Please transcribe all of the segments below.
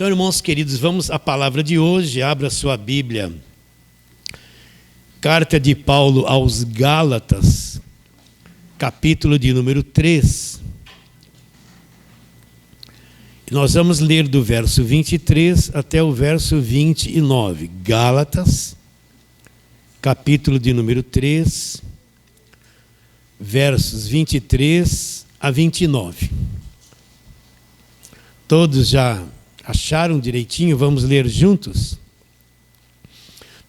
Então, irmãos queridos, vamos à palavra de hoje. Abra sua Bíblia. Carta de Paulo aos Gálatas, capítulo de número 3. Nós vamos ler do verso 23 até o verso 29. Gálatas, capítulo de número 3, versos 23 a 29. Todos já acharam direitinho? Vamos ler juntos?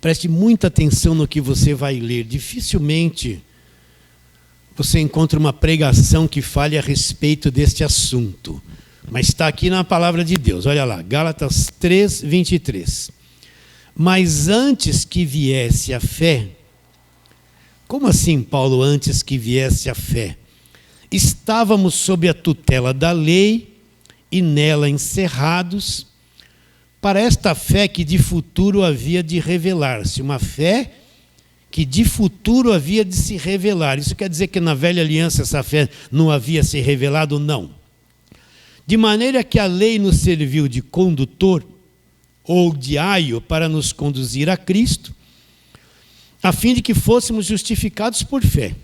Preste muita atenção no que você vai ler. Dificilmente você encontra uma pregação que fale a respeito deste assunto. Mas está aqui na palavra de Deus. Olha lá, Gálatas 3, 23. Mas antes que viesse a fé... Como assim, Paulo, antes que viesse a fé? Estávamos sob a tutela da lei e nela encerrados, para esta fé que de futuro havia de revelar-se. Uma fé que de futuro havia de se revelar. Isso quer dizer que na velha aliança essa fé não havia se revelado? Não. De maneira que a lei nos serviu de condutor ou de aio para nos conduzir a Cristo, a fim de que fôssemos justificados por fé.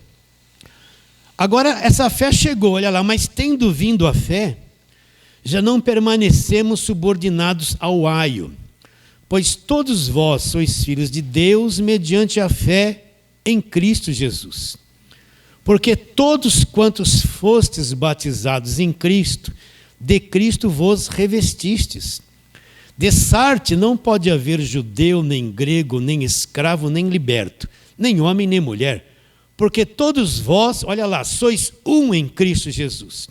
Agora essa fé chegou, olha lá, mas tendo vindo a fé, já não permanecemos subordinados ao aio, pois todos vós sois filhos de Deus mediante a fé em Cristo Jesus. Porque todos quantos fostes batizados em Cristo, de Cristo vos revestistes. Dessarte não pode haver judeu, nem grego, nem escravo, nem liberto, nem homem, nem mulher, porque todos vós, olha lá, sois um em Cristo Jesus.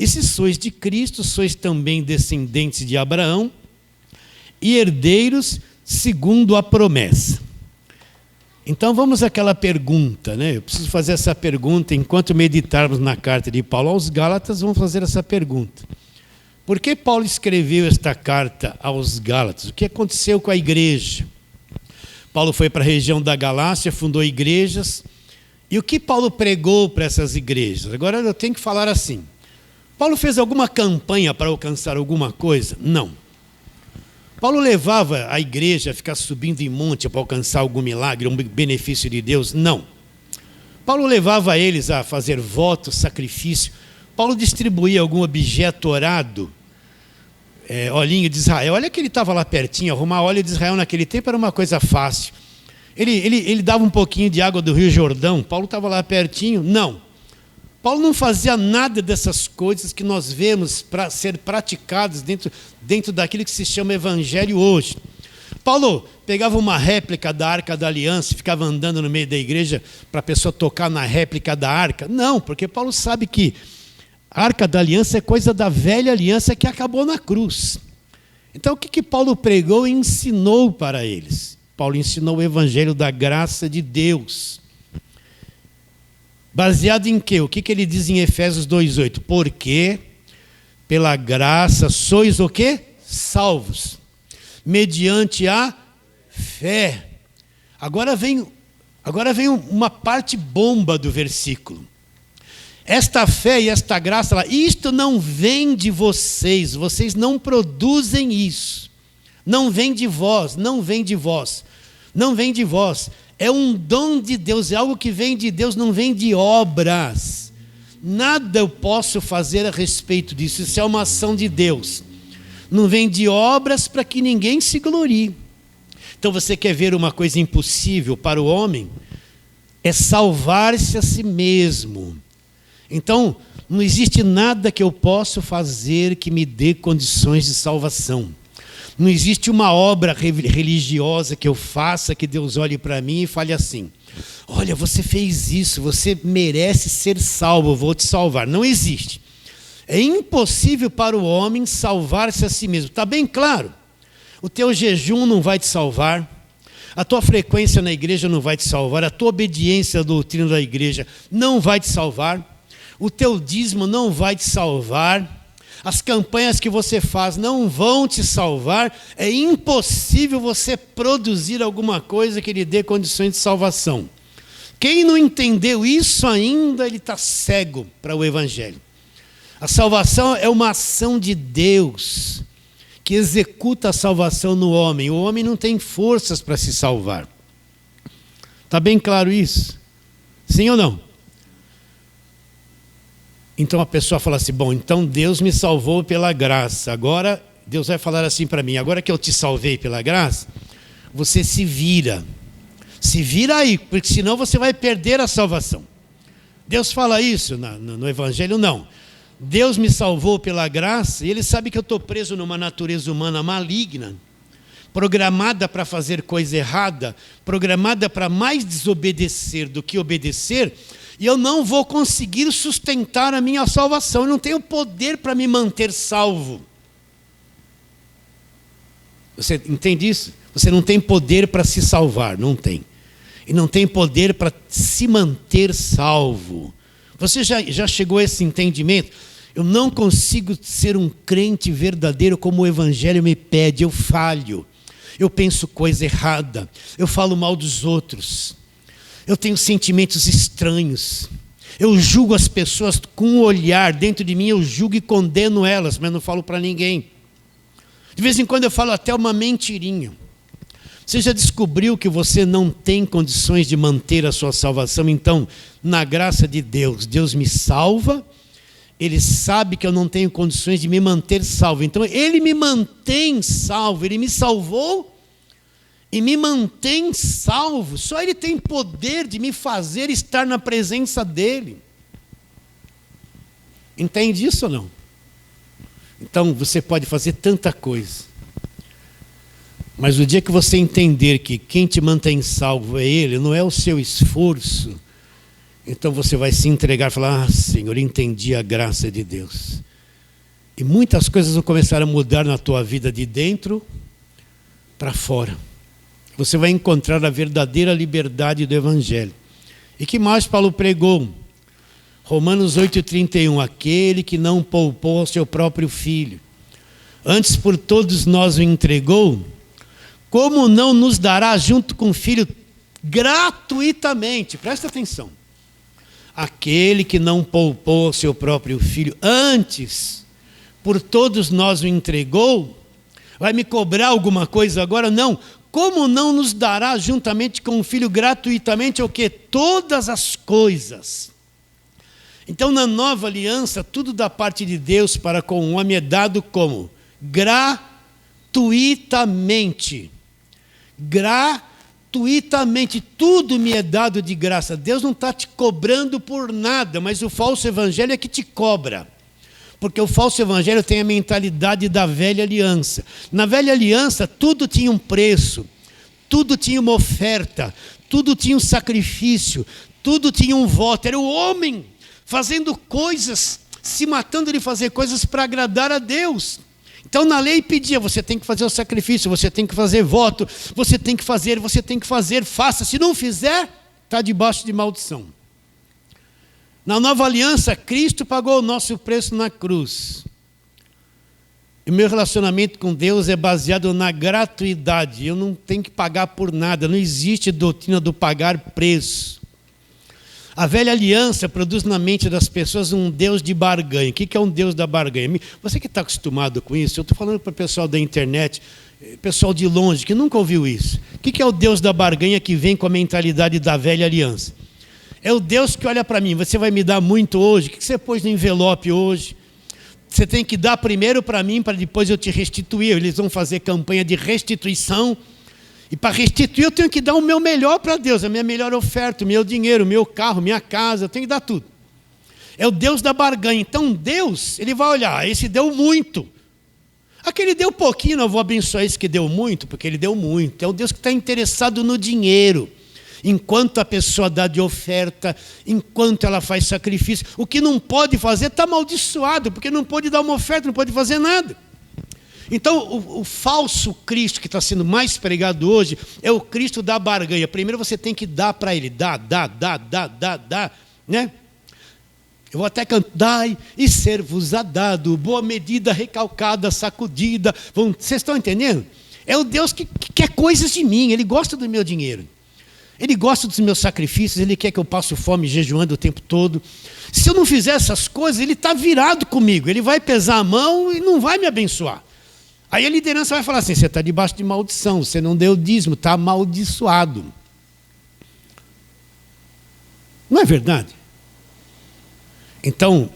E se sois de Cristo, sois também descendentes de Abraão e herdeiros segundo a promessa. Então vamos àquela pergunta, né? Eu preciso fazer essa pergunta enquanto meditarmos na carta de Paulo aos Gálatas, vamos fazer essa pergunta. Por que Paulo escreveu esta carta aos Gálatas? O que aconteceu com a igreja? Paulo foi para a região da Galácia, fundou igrejas. E o que Paulo pregou para essas igrejas? Agora eu tenho que falar assim. Paulo fez alguma campanha para alcançar alguma coisa? Não. Paulo levava a igreja a ficar subindo em monte para alcançar algum milagre, um benefício de Deus? Não. Paulo levava eles a fazer voto, sacrifício. Paulo distribuía algum objeto orado, olhinho de Israel. Olha que ele estava lá pertinho, arrumar óleo de Israel naquele tempo era uma coisa fácil. Ele dava um pouquinho de água do Rio Jordão. Paulo estava lá pertinho? Não. Paulo não fazia nada dessas coisas que nós vemos para ser praticadas dentro daquilo que se chama evangelho hoje. Paulo pegava uma réplica da Arca da Aliança e ficava andando no meio da igreja para a pessoa tocar na réplica da Arca. Não, porque Paulo sabe que a Arca da Aliança é coisa da velha aliança que acabou na cruz. Então o que Paulo pregou e ensinou para eles? Paulo ensinou o evangelho da graça de Deus. Baseado em quê? O que ele diz em Efésios 2,8? Porque pela graça sois o quê? Salvos. Mediante a fé. Agora vem uma parte bomba do versículo. Esta fé e esta graça, isto não vem de vocês. Vocês não produzem isso. Não vem de vós, não vem de vós. Não vem de vós. É um dom de Deus, é algo que vem de Deus, não vem de obras. Nada eu posso fazer a respeito disso, isso é uma ação de Deus. Não vem de obras para que ninguém se glorie. Então você quer ver uma coisa impossível para o homem? É salvar-se a si mesmo. Então, não existe nada que eu possa fazer que me dê condições de salvação. Não existe uma obra religiosa que eu faça, que Deus olhe para mim e fale assim: olha, você fez isso, você merece ser salvo, eu vou te salvar. Não existe. É impossível para o homem salvar-se a si mesmo. Está bem claro? O teu jejum não vai te salvar, a tua frequência na igreja não vai te salvar, a tua obediência à doutrina da igreja não vai te salvar, o teu dízimo não vai te salvar, as campanhas que você faz não vão te salvar. É impossível você produzir alguma coisa que lhe dê condições de salvação. Quem não entendeu isso ainda, ele está cego para o evangelho. A salvação é uma ação de Deus, que executa a salvação no homem. O homem não tem forças para se salvar. Está bem claro isso? Sim ou não? Então a pessoa fala assim, bom, então Deus me salvou pela graça. Agora Deus vai falar assim para mim, agora que eu te salvei pela graça, você se vira. Se vira aí, porque senão você vai perder a salvação. Deus fala isso no Evangelho? Não. Deus me salvou pela graça e Ele sabe que eu estou preso numa natureza humana maligna, programada para fazer coisa errada, programada para mais desobedecer do que obedecer, e eu não vou conseguir sustentar a minha salvação. Eu não tenho poder para me manter salvo. Você entende isso? Você não tem poder para se salvar, não tem. E não tem poder para se manter salvo. Você já chegou a esse entendimento? Eu não consigo ser um crente verdadeiro como o Evangelho me pede, eu falho. Eu penso coisa errada, eu falo mal dos outros, eu tenho sentimentos estranhos, eu julgo as pessoas com um olhar, dentro de mim eu julgo e condeno elas, mas não falo para ninguém. De vez em quando eu falo até uma mentirinha. Você já descobriu que você não tem condições de manter a sua salvação? Então, na graça de Deus, Deus me salva, Ele sabe que eu não tenho condições de me manter salvo. Então, Ele me mantém salvo. Ele me salvou e me mantém salvo. Só Ele tem poder de me fazer estar na presença dEle. Entende isso ou não? Então, você pode fazer tanta coisa. Mas o dia que você entender que quem te mantém salvo é Ele, não é o seu esforço, então você vai se entregar e falar, ah, Senhor, entendi a graça de Deus. E muitas coisas vão começar a mudar na tua vida de dentro para fora. Você vai encontrar a verdadeira liberdade do Evangelho. E que mais Paulo pregou? Romanos 8,31, aquele que não poupou ao seu próprio filho, antes por todos nós o entregou, como não nos dará junto com o filho gratuitamente? Presta atenção. Aquele que não poupou ao seu próprio filho, antes por todos nós o entregou, vai me cobrar alguma coisa agora? Não. Como não nos dará juntamente com o filho gratuitamente o quê? Todas as coisas. Então, na nova aliança, tudo da parte de Deus para com o homem é dado como? Gratuitamente. Gratuitamente. Tudo me é dado de graça. Deus não está te cobrando por nada, mas o falso evangelho é que te cobra. Porque o falso evangelho tem a mentalidade da velha aliança. Na velha aliança, tudo tinha um preço, tudo tinha uma oferta, tudo tinha um sacrifício, tudo tinha um voto. Era o homem fazendo coisas, se matando de fazer coisas para agradar a Deus. Então na lei pedia, você tem que fazer o sacrifício, você tem que fazer voto, você tem que fazer, faça. Se não fizer, está debaixo de maldição. Na nova aliança, Cristo pagou o nosso preço na cruz. E o meu relacionamento com Deus é baseado na gratuidade. Eu não tenho que pagar por nada, não existe doutrina do pagar preço. A velha aliança produz na mente das pessoas um Deus de barganha. O que é um Deus da barganha? Você que está acostumado com isso, eu estou falando para o pessoal da internet, pessoal de longe, que nunca ouviu isso. O que é o Deus da barganha que vem com a mentalidade da velha aliança? É o Deus que olha para mim, você vai me dar muito hoje, o que você pôs no envelope hoje? Você tem que dar primeiro para mim, para depois eu te restituir. Eles vão fazer campanha de restituição. E para restituir eu tenho que dar o meu melhor para Deus, a minha melhor oferta, o meu dinheiro, o meu carro, minha casa, eu tenho que dar tudo. É o Deus da barganha. Então Deus, Ele vai olhar, esse deu muito. Aquele deu pouquinho, eu vou abençoar esse que deu muito, porque ele deu muito. É o Deus que está interessado no dinheiro. Enquanto a pessoa dá de oferta, enquanto ela faz sacrifício, o que não pode fazer está amaldiçoado, porque não pode dar uma oferta, não pode fazer nada. Então, o falso Cristo que está sendo mais pregado hoje é o Cristo da barganha. Primeiro você tem que dar para Ele. Dá, né? Eu vou até cantar, dai e ser-vos-á dado, boa medida, recalcada, sacudida. Vocês estão entendendo? É o Deus que quer coisas de mim, Ele gosta do meu dinheiro. Ele gosta dos meus sacrifícios, Ele quer que eu passe fome jejuando o tempo todo. Se eu não fizer essas coisas, Ele está virado comigo. Ele vai pesar a mão e não vai me abençoar. Aí a liderança vai falar assim, você está debaixo de maldição, você não deu dízimo, está amaldiçoado. Não é verdade? Então,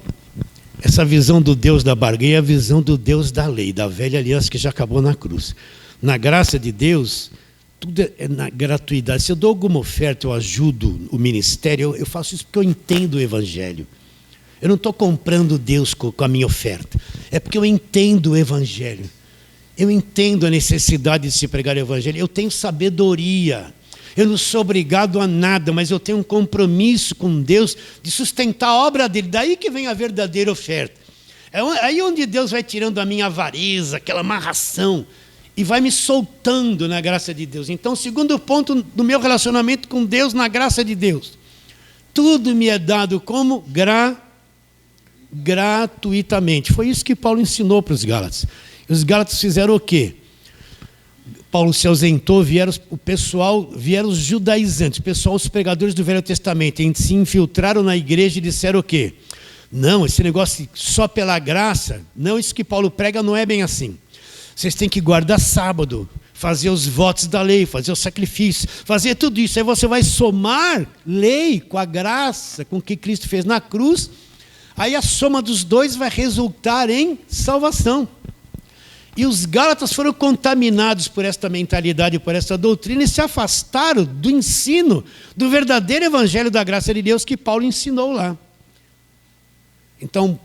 essa visão do Deus da barganha é a visão do Deus da lei, da velha aliança que já acabou na cruz. Na graça de Deus, tudo é na gratuidade. Se eu dou alguma oferta, eu ajudo o ministério, eu faço isso porque eu entendo o Evangelho. Eu não estou comprando Deus com a minha oferta. É porque eu entendo o Evangelho. Eu entendo a necessidade de se pregar o Evangelho. Eu tenho sabedoria. Eu não sou obrigado a nada, mas eu tenho um compromisso com Deus de sustentar a obra dele. Daí que vem a verdadeira oferta. É aí onde Deus vai tirando a minha avareza, aquela amarração, e vai me soltando na graça de Deus. Então, o segundo ponto do meu relacionamento com Deus, na graça de Deus. Tudo me é dado como gratuitamente. Foi isso que Paulo ensinou para os Gálatas. Os Gálatas fizeram o quê? Paulo se ausentou, vieram os judaizantes, os pregadores do Velho Testamento, e se infiltraram na igreja e disseram o quê? Não, esse negócio só pela graça, não, isso que Paulo prega não é bem assim. Vocês têm que guardar sábado, fazer os votos da lei, fazer os sacrifícios, fazer tudo isso. Aí você vai somar lei com a graça, com o que Cristo fez na cruz. Aí a soma dos dois vai resultar em salvação. E os Gálatas foram contaminados por esta mentalidade, por esta doutrina, e se afastaram do ensino do verdadeiro evangelho da graça de Deus que Paulo ensinou lá. Então,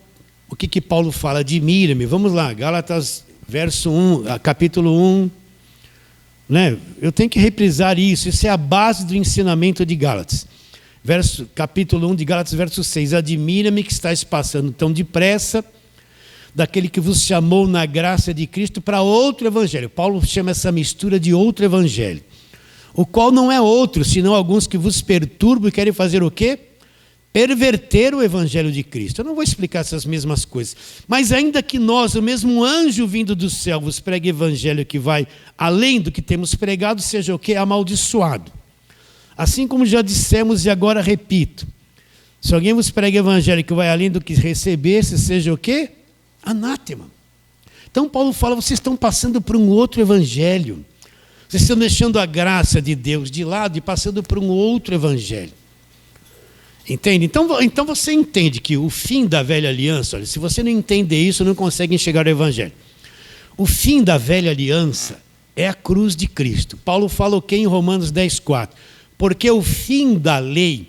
o que Paulo fala? Admira-me. Vamos lá, Gálatas verso 1, capítulo 1. Né? Eu tenho que reprisar isso. Isso é a base do ensinamento de Gálatas. Capítulo 1 de Gálatas, verso 6. Admira-me que estáis passando tão depressa daquele que vos chamou na graça de Cristo para outro evangelho. Paulo chama essa mistura de outro evangelho. O qual não é outro, senão alguns que vos perturbam e querem fazer o quê? Perverter o evangelho de Cristo. Eu não vou explicar essas mesmas coisas. Mas ainda que nós, o mesmo anjo vindo do céu, vos pregue evangelho que vai além do que temos pregado, seja o quê? Amaldiçoado. Assim como já dissemos e agora repito. Se alguém vos prega evangelho que vai além do que recebesse, seja o quê? Anátema. Então Paulo fala, vocês estão passando por um outro evangelho. Vocês estão deixando a graça de Deus de lado e passando por um outro evangelho. Entende? Então você entende que o fim da velha aliança, olha, se você não entender isso, não consegue enxergar o evangelho. O fim da velha aliança é a cruz de Cristo. Paulo fala o que em Romanos 10:4? Porque o fim da lei,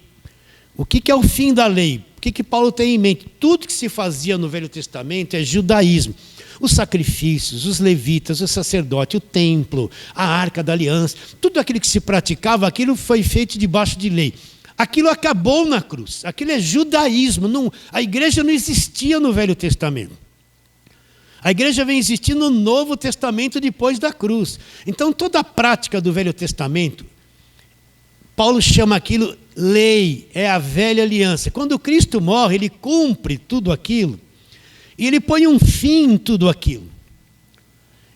o que é o fim da lei? O que Paulo tem em mente? Tudo que se fazia no Velho Testamento é judaísmo. Os sacrifícios, os levitas, o sacerdote, o templo, a arca da aliança, tudo aquilo que se praticava, aquilo foi feito debaixo de lei. Aquilo acabou na cruz. Aquilo é judaísmo. A igreja não existia no Velho Testamento. A igreja vem existir no Novo Testamento depois da cruz. Então toda a prática do Velho Testamento, Paulo chama aquilo lei, é a velha aliança. Quando Cristo morre, ele cumpre tudo aquilo e ele põe um fim em tudo aquilo.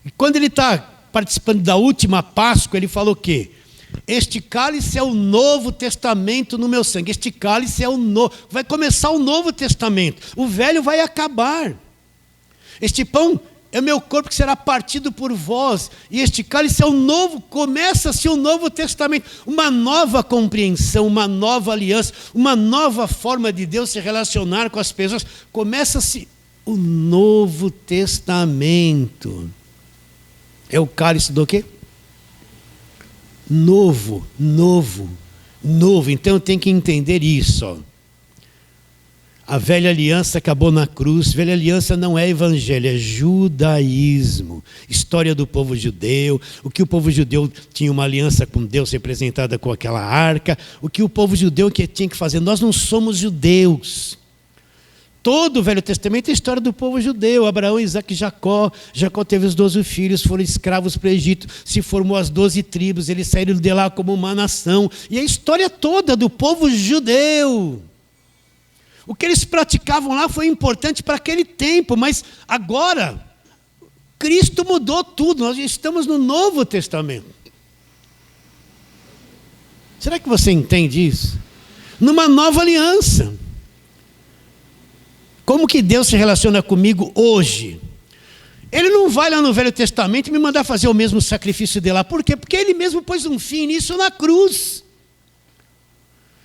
E quando ele está participando da última Páscoa, ele fala o quê? Este cálice é o Novo Testamento no meu sangue. Este cálice é o novo. Vai começar o Novo Testamento. O velho vai acabar. Este pão é o meu corpo que será partido por vós. E este cálice é o novo. Começa-se o Novo Testamento. Uma nova compreensão, uma nova aliança, uma nova forma de Deus se relacionar com as pessoas. Começa-se o Novo Testamento. É o cálice do quê? Novo. Então eu tenho que entender isso. Ó. A velha aliança acabou na cruz. Velha aliança não é evangelho, é judaísmo. História do povo judeu. O que o povo judeu tinha uma aliança com Deus representada com aquela arca. O que o povo judeu tinha que fazer. Nós não somos judeus. Todo o Velho Testamento é a história do povo judeu. Abraão, Isaac e Jacó. Jacó teve os 12 filhos, foram escravos para o Egito. Se formou as 12 tribos, eles saíram de lá como uma nação. E a história toda do povo judeu. O que eles praticavam lá foi importante para aquele tempo, mas agora, Cristo mudou tudo. Nós estamos no Novo Testamento. Será que você entende isso? Numa nova aliança. Como que Deus se relaciona comigo hoje? Ele não vai lá no Velho Testamento me mandar fazer o mesmo sacrifício de lá. Por quê? Porque ele mesmo pôs um fim nisso na cruz.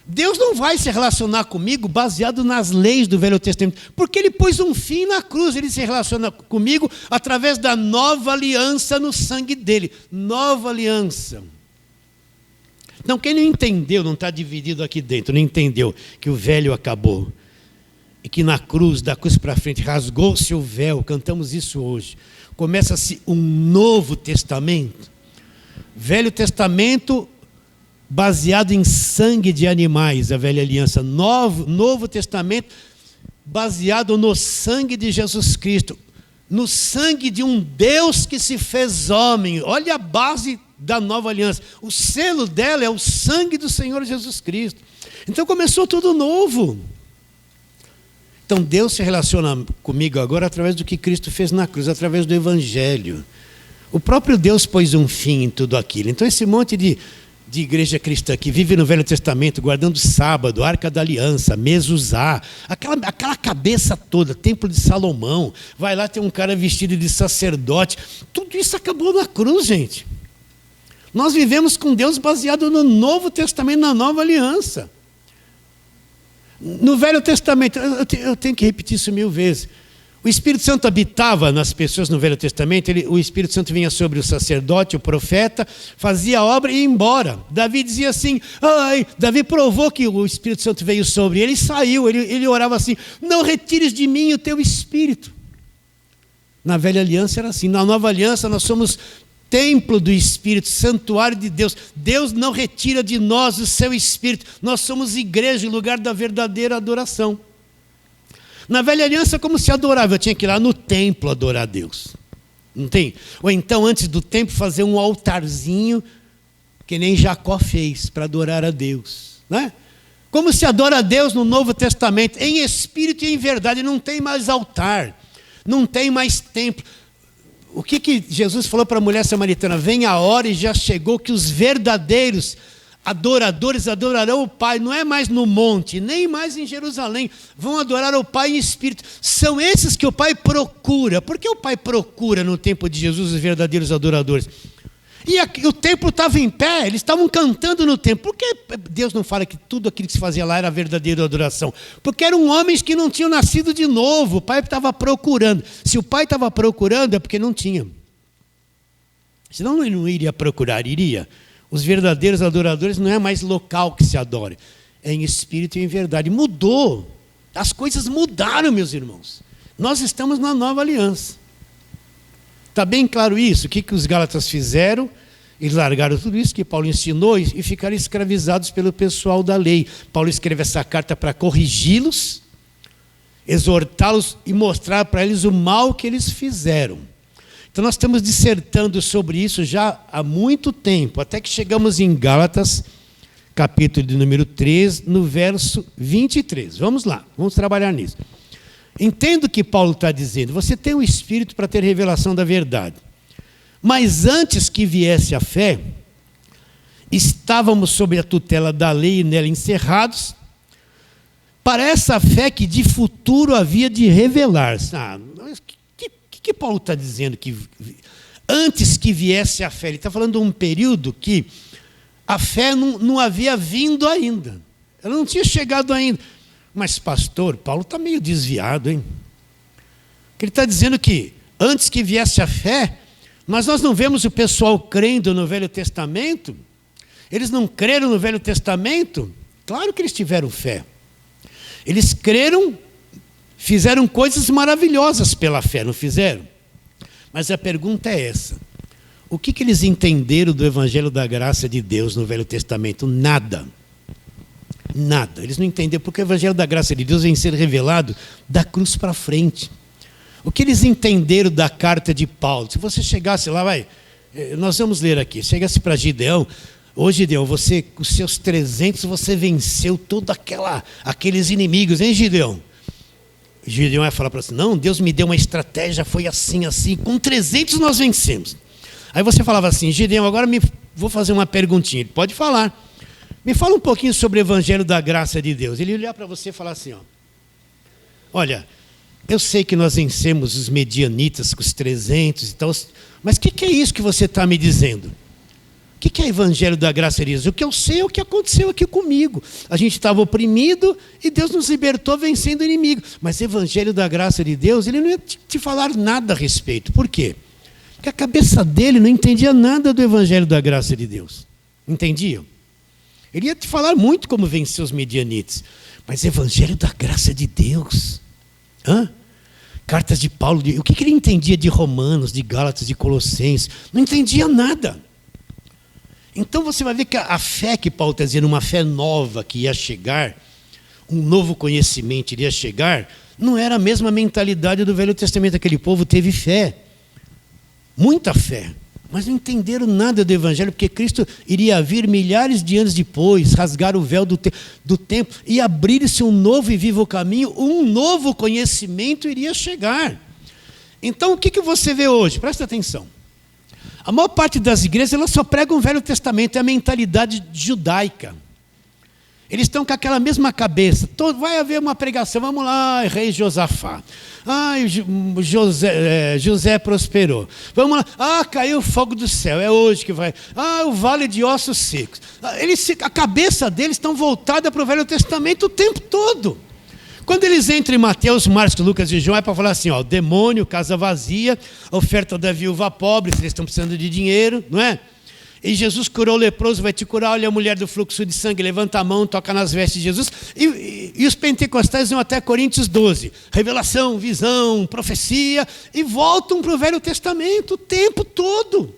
Deus não vai se relacionar comigo baseado nas leis do Velho Testamento, porque ele pôs um fim na cruz. Ele se relaciona comigo através da nova aliança no sangue dele. Nova aliança. Então, quem não entendeu, não está dividido aqui dentro, não entendeu que o velho acabou. E que na cruz, da cruz para frente, rasgou-se o véu, cantamos isso hoje. Começa-se um novo testamento. Velho Testamento baseado em sangue de animais, a velha aliança. Novo Testamento baseado no sangue de Jesus Cristo. No sangue de um Deus que se fez homem. Olha a base da nova aliança. O selo dela é o sangue do Senhor Jesus Cristo. Então começou tudo novo. Então Deus se relaciona comigo agora através do que Cristo fez na cruz, através do Evangelho. O próprio Deus pôs um fim em tudo aquilo. Então esse monte de igreja cristã que vive no Velho Testamento, guardando o sábado, Arca da Aliança, Mezuzá, aquela cabeça toda, Templo de Salomão, vai lá ter um cara vestido de sacerdote, tudo isso acabou na cruz, gente. Nós vivemos com Deus baseado no Novo Testamento, na Nova Aliança. No Velho Testamento, eu tenho que repetir isso 1000 vezes. O Espírito Santo habitava nas pessoas no Velho Testamento, o Espírito Santo vinha sobre o sacerdote, o profeta, fazia a obra e ia embora. Davi dizia assim, Davi provou que o Espírito Santo veio sobre ele e saiu, ele orava assim, não retires de mim o teu Espírito. Na Velha Aliança era assim, na Nova Aliança nós somos templo do Espírito, santuário de Deus. Deus não retira de nós o seu Espírito. Nós somos igreja, lugar da verdadeira adoração. Na Velha Aliança, como se adorava? Eu tinha que ir lá no templo adorar a Deus. Não tem? Ou então, antes do templo, fazer um altarzinho, que nem Jacó fez, para adorar a Deus. Né? Como se adora a Deus no Novo Testamento, em espírito e em verdade. Não tem mais altar, não tem mais templo. O que Jesus falou para a mulher samaritana? Vem a hora e já chegou que os verdadeiros adoradores adorarão o Pai, não é mais no monte, nem mais em Jerusalém, vão adorar o Pai em espírito. São esses que o Pai procura. Por que o Pai procura no tempo de Jesus os verdadeiros adoradores? E o templo estava em pé, eles estavam cantando no templo. Por que Deus não fala que tudo aquilo que se fazia lá era verdadeira adoração? Porque eram homens que não tinham nascido de novo, o Pai estava procurando. Se o Pai estava procurando é porque não tinha. Senão ele não iria procurar, iria. Os verdadeiros adoradores não é mais local que se adora, é em espírito e em verdade. Mudou, as coisas mudaram, meus irmãos. Nós estamos na nova aliança. Está bem claro isso? O que os Gálatas fizeram? Eles largaram tudo isso que Paulo ensinou e ficaram escravizados pelo pessoal da lei. Paulo escreve essa carta para corrigi-los, exortá-los e mostrar para eles o mal que eles fizeram. Então nós estamos dissertando sobre isso já há muito tempo, até que chegamos em Gálatas, capítulo de número 3, no verso 23. Vamos lá, vamos trabalhar nisso. Entendo o que Paulo está dizendo. Você tem o Espírito para ter revelação da verdade. Mas antes que viesse a fé, estávamos sob a tutela da lei e nela encerrados, para essa fé que de futuro havia de revelar-se. O que Paulo está dizendo? Que antes que viesse a fé, ele está falando de um período que a fé não havia vindo ainda. Ela não tinha chegado ainda. Mas, pastor, Paulo está meio desviado, hein? Ele está dizendo que antes que viesse a fé, mas nós não vemos o pessoal crendo no Velho Testamento? Eles não creram no Velho Testamento? Claro que eles tiveram fé. Eles creram, fizeram coisas maravilhosas pela fé, não fizeram? Mas a pergunta é essa. O que eles entenderam do Evangelho da Graça de Deus no Velho Testamento? Nada. Nada. Eles não entenderam, porque o Evangelho da Graça de Deus vem ser revelado da cruz para frente. O que eles entenderam da carta de Paulo? Se você chegasse lá, nós vamos ler aqui, chegasse para Gideão, Gideão, você, com os seus 300, você venceu todos aqueles inimigos, hein, Gideão? Gideão vai falar para você, não, Deus me deu uma estratégia, foi assim, assim, com 300 nós vencemos. Aí você falava assim, Gideão, agora vou fazer uma perguntinha. Ele pode falar. Me fala um pouquinho sobre o Evangelho da Graça de Deus. Ele ia olhar para você e falar assim, olha, Eu sei que nós vencemos os medianitas com os 300 e tal, mas o que é isso que você está me dizendo? O que é evangelho da graça de Deus? O que eu sei é o que aconteceu aqui comigo. A gente estava oprimido e Deus nos libertou vencendo o inimigo. Mas evangelho da graça de Deus, ele não ia te falar nada a respeito. Por quê? Porque a cabeça dele não entendia nada do evangelho da graça de Deus. Entendiam? Ele ia te falar muito como vencer os medianites. Mas evangelho da graça de Deus? Cartas de Paulo, o que ele entendia de Romanos, de Gálatas, de Colossenses? Não entendia nada. Então você vai ver que a fé que Paulo está dizendo, uma fé nova que ia chegar, um novo conhecimento iria chegar, não era a mesma mentalidade do Velho Testamento. Aquele povo teve fé, muita fé, mas não entenderam nada do Evangelho, porque Cristo iria vir milhares de anos depois, rasgar o véu do templo e abrir-se um novo e vivo caminho, um novo conhecimento iria chegar. Então o que você vê hoje? Presta atenção. A maior parte das igrejas, elas só pregam o Velho Testamento, é a mentalidade judaica. Eles estão com aquela mesma cabeça. Vai haver uma pregação, vamos lá, rei Josafá. José prosperou. Vamos lá, caiu o fogo do céu, é hoje que vai. O vale de ossos secos. A cabeça deles estão voltada para o Velho Testamento o tempo todo. Quando eles entram em Mateus, Marcos, Lucas e João, é para falar assim, o demônio, casa vazia, a oferta da viúva pobre, se eles estão precisando de dinheiro, não é? E Jesus curou o leproso, vai te curar, olha a mulher do fluxo de sangue, levanta a mão, toca nas vestes de Jesus. E os pentecostais vão até Coríntios 12, revelação, visão, profecia, e voltam para o Velho Testamento o tempo todo.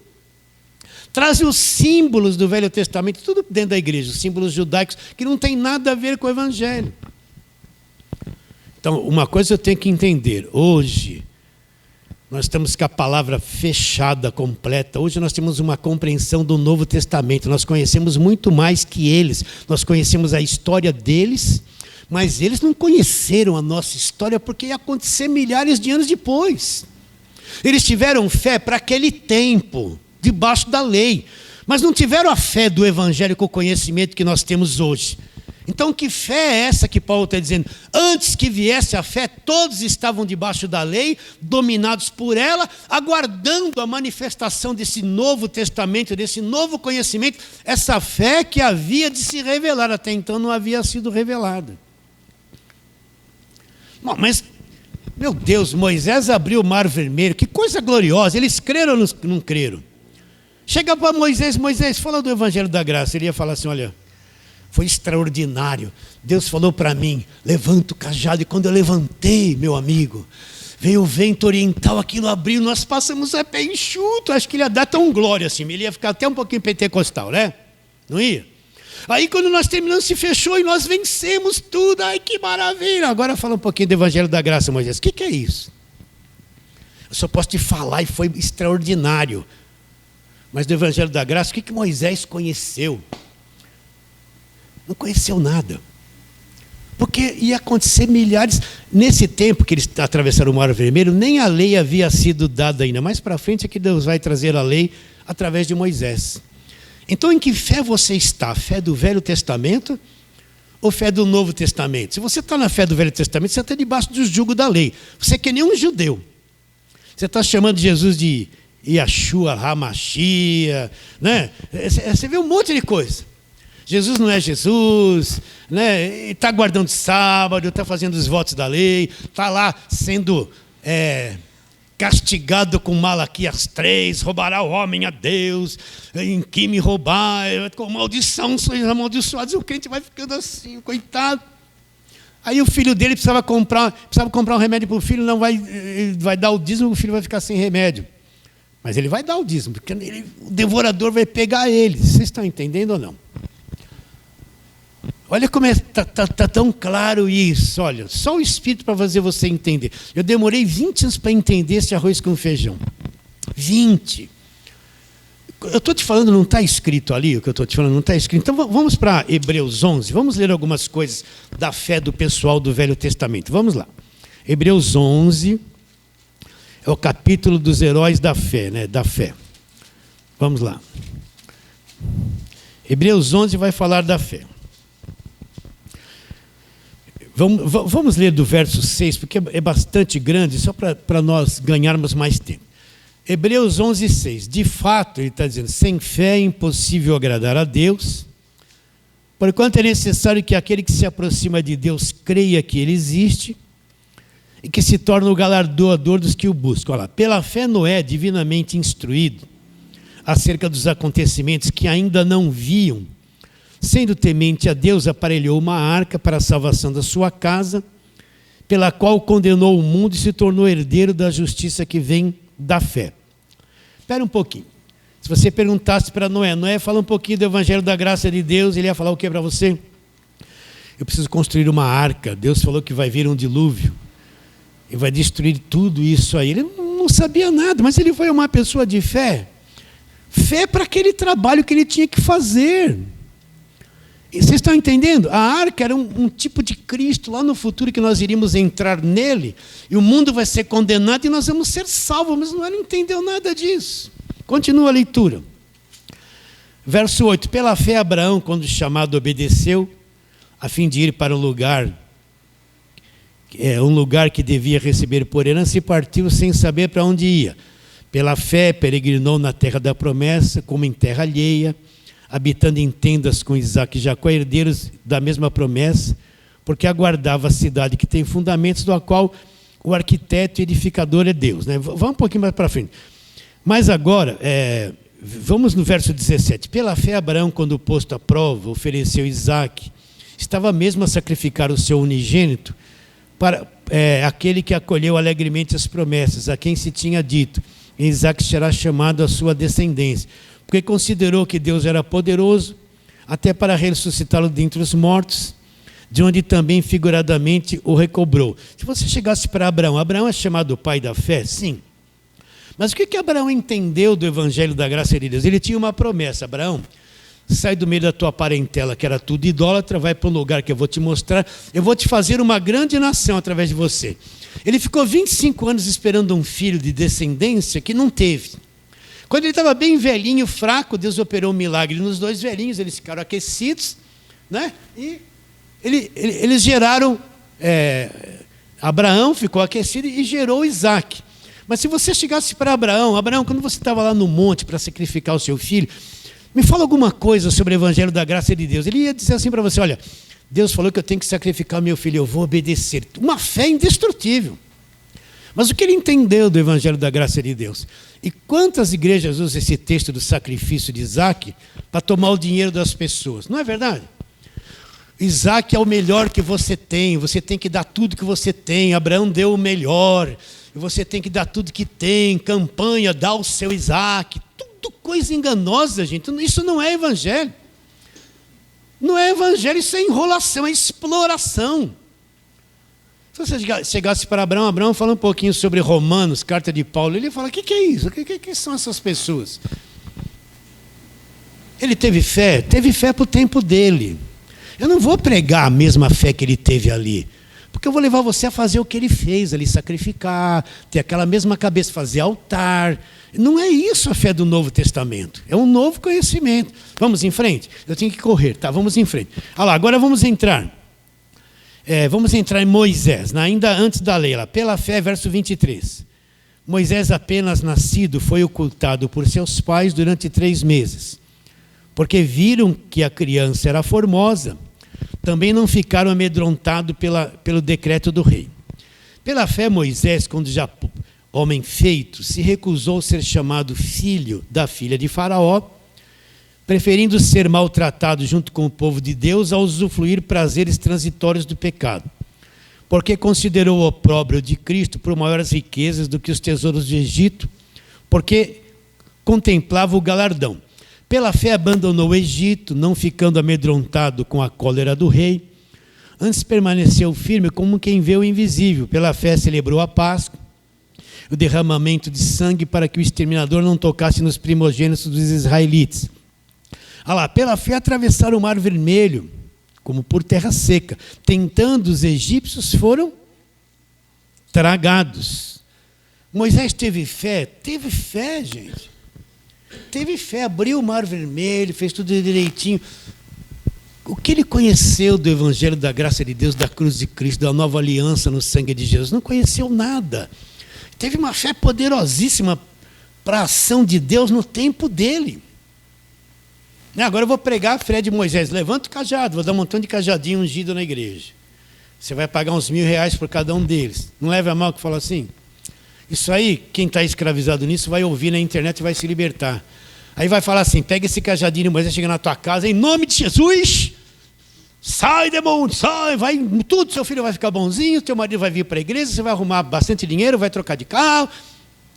Trazem os símbolos do Velho Testamento, tudo dentro da igreja, os símbolos judaicos, que não tem nada a ver com o Evangelho. Então, uma coisa eu tenho que entender, hoje, nós estamos com a palavra fechada, completa. Hoje nós temos uma compreensão do Novo Testamento, nós conhecemos muito mais que eles, nós conhecemos a história deles, mas eles não conheceram a nossa história porque ia acontecer milhares de anos depois. Eles tiveram fé para aquele tempo, debaixo da lei, mas não tiveram a fé do Evangelho com o conhecimento que nós temos hoje. Então, que fé é essa que Paulo está dizendo? Antes que viesse a fé, todos estavam debaixo da lei, dominados por ela, aguardando a manifestação desse novo testamento, desse novo conhecimento, essa fé que havia de se revelar, até então não havia sido revelada. Bom, mas, meu Deus, Moisés abriu o mar vermelho, que coisa gloriosa, eles creram ou não creram? Chega para Moisés, fala do Evangelho da Graça, ele ia falar assim, olha, foi extraordinário. Deus falou para mim, levanta o cajado. E quando eu levantei, meu amigo, veio o vento oriental, aquilo abriu, nós passamos a pé enxuto. Acho que ele ia dar tão glória assim, ele ia ficar até um pouquinho pentecostal, né? Não ia? Aí quando nós terminamos, se fechou e nós vencemos tudo. Ai, que maravilha. Agora fala um pouquinho do Evangelho da Graça, Moisés. O que é isso? Eu só posso te falar, e foi extraordinário. Mas do Evangelho da Graça, o que Moisés conheceu? Não conheceu nada. Porque ia acontecer milhares. Nesse tempo que eles atravessaram o Mar Vermelho, nem a lei havia sido dada ainda. Mais para frente é que Deus vai trazer a lei através de Moisés. Então, em que fé você está? Fé do Velho Testamento ou fé do Novo Testamento? Se você está na fé do Velho Testamento, você está debaixo do jugo da lei. Você é que nem um judeu. Você está chamando Jesus de Yeshua HaMashiach, né? Você vê um monte de coisa. Jesus não é Jesus, né? Está guardando sábado, está fazendo os votos da lei, está lá sendo castigado com Malaquias 3, roubará o homem a Deus, em que me roubar, com maldição sois amaldiçoados. O crente vai ficando assim, coitado. Aí o filho dele precisava comprar um remédio para o filho, não vai, ele vai dar o dízimo, o filho vai ficar sem remédio. Mas ele vai dar o dízimo, porque o devorador vai pegar ele. Vocês estão entendendo ou não? Olha como está tão claro isso. Olha, só o Espírito para fazer você entender. Eu demorei 20 anos para entender esse arroz com feijão. 20. Eu estou te falando, não está escrito ali, o que eu estou te falando não está escrito. Então vamos para Hebreus 11, vamos ler algumas coisas da fé do pessoal do Velho Testamento. Vamos lá. Hebreus 11 é o capítulo dos heróis da fé, né? Da fé. Vamos lá. Hebreus 11 vai falar da fé. Vamos ler do verso 6, porque é bastante grande, só para nós ganharmos mais tempo. Hebreus 11, 6. De fato, ele está dizendo, sem fé é impossível agradar a Deus, porquanto é necessário que aquele que se aproxima de Deus creia que Ele existe e que se torna o galardoador dos que o buscam. Olha lá, pela fé Noé, divinamente instruído acerca dos acontecimentos que ainda não viam, sendo temente a Deus, aparelhou uma arca para a salvação da sua casa, pela qual condenou o mundo e se tornou herdeiro da justiça que vem da fé. Espera um pouquinho. Se você perguntasse para Noé, fala um pouquinho do Evangelho da Graça de Deus, ele ia falar o que para você? Eu preciso construir uma arca. Deus falou que vai vir um dilúvio e vai destruir tudo isso aí. Ele não sabia nada, mas ele foi uma pessoa de fé. Fé para aquele trabalho que ele tinha que fazer. E vocês estão entendendo? A arca era um tipo de Cristo lá no futuro que nós iríamos entrar nele e o mundo vai ser condenado e nós vamos ser salvos, mas Noé não entendeu nada disso. Continua a leitura. Verso 8. Pela fé Abraão, quando chamado, obedeceu, a fim de ir para um lugar que devia receber por herança e partiu sem saber para onde ia. Pela fé peregrinou na terra da promessa, como em terra alheia, habitando em tendas com Isaque e Jacó, herdeiros da mesma promessa, porque aguardava a cidade que tem fundamentos, do qual o arquiteto e edificador é Deus. Né? Vamos um pouquinho mais para frente. Mas agora, vamos no verso 17. Pela fé Abraão, quando posto à prova, ofereceu Isaque, estava mesmo a sacrificar o seu unigênito, para aquele que acolheu alegremente as promessas, a quem se tinha dito, Isaque será chamado a sua descendência, porque considerou que Deus era poderoso, até para ressuscitá-lo dentre os mortos, de onde também figuradamente o recobrou. Se você chegasse para Abraão é chamado o pai da fé? Sim. Mas o que Abraão entendeu do Evangelho da Graça de Deus? Ele tinha uma promessa. Abraão, sai do meio da tua parentela, que era tudo idólatra, vai para um lugar que eu vou te mostrar, eu vou te fazer uma grande nação através de você. Ele ficou 25 anos esperando um filho de descendência que não teve. Quando ele estava bem velhinho, fraco, Deus operou um milagre nos dois velhinhos, eles ficaram aquecidos, né? E eles geraram, Abraão ficou aquecido e gerou Isaque. Mas se você chegasse para Abraão, quando você estava lá no monte para sacrificar o seu filho, me fala alguma coisa sobre o Evangelho da Graça de Deus. Ele ia dizer assim para você, olha, Deus falou que eu tenho que sacrificar meu filho, eu vou obedecer. Uma fé indestrutível. Mas o que ele entendeu do Evangelho da Graça de Deus? E quantas igrejas usam esse texto do sacrifício de Isaque para tomar o dinheiro das pessoas? Não é verdade? Isaque é o melhor que você tem que dar tudo que você tem. Abraão deu o melhor, e você tem que dar tudo que tem. Campanha, dá o seu Isaque. Tudo coisa enganosa, gente. Isso não é evangelho. Não é evangelho, isso é enrolação, é exploração. Se você chegasse para Abraão fala um pouquinho sobre Romanos, carta de Paulo, ele fala, o que é isso? O que são essas pessoas? Ele teve fé para o tempo dele. Eu não vou pregar a mesma fé que ele teve ali, porque eu vou levar você a fazer o que ele fez ali, sacrificar, ter aquela mesma cabeça, fazer altar. Não é isso a fé do Novo Testamento, é um novo conhecimento. Vamos em frente? Eu tenho que correr, tá? Vamos em frente. Olha lá, agora vamos entrar. Vamos entrar em Moisés, ainda antes da lei, lá, pela fé, verso 23. Moisés, apenas nascido, foi ocultado por seus pais durante 3 meses, porque viram que a criança era formosa. Também não ficaram amedrontados pelo decreto do rei. Pela fé, Moisés, quando já homem feito, se recusou a ser chamado filho da filha de Faraó, preferindo ser maltratado junto com o povo de Deus a usufruir prazeres transitórios do pecado, porque considerou o opróbrio de Cristo por maiores riquezas do que os tesouros do Egito, porque contemplava o galardão. Pela fé abandonou o Egito, não ficando amedrontado com a cólera do rei, antes permaneceu firme como quem vê o invisível. Pela fé celebrou a Páscoa, o derramamento de sangue para que o exterminador não tocasse nos primogênitos dos israelitas. Pela fé atravessaram o Mar Vermelho, como por terra seca. Tentando os egípcios, foram tragados. Moisés teve fé, gente. Teve fé, abriu o Mar Vermelho, fez tudo direitinho. O que ele conheceu do Evangelho da graça de Deus, da cruz de Cristo, da nova aliança no sangue de Jesus? Não conheceu nada. Teve uma fé poderosíssima para a ação de Deus no tempo dele. Agora eu vou pregar a fé de Moisés. Levanta o cajado, vou dar um montão de cajadinho ungido na igreja. Você vai pagar uns R$1.000 por cada um deles. Não leva a mal que fala assim? Isso aí, quem está escravizado nisso vai ouvir na internet e vai se libertar. Aí vai falar assim, pega esse cajadinho de Moisés, chega na tua casa, em nome de Jesus, sai demônio, sai, vai, tudo, seu filho vai ficar bonzinho, teu marido vai vir para a igreja, você vai arrumar bastante dinheiro, vai trocar de carro.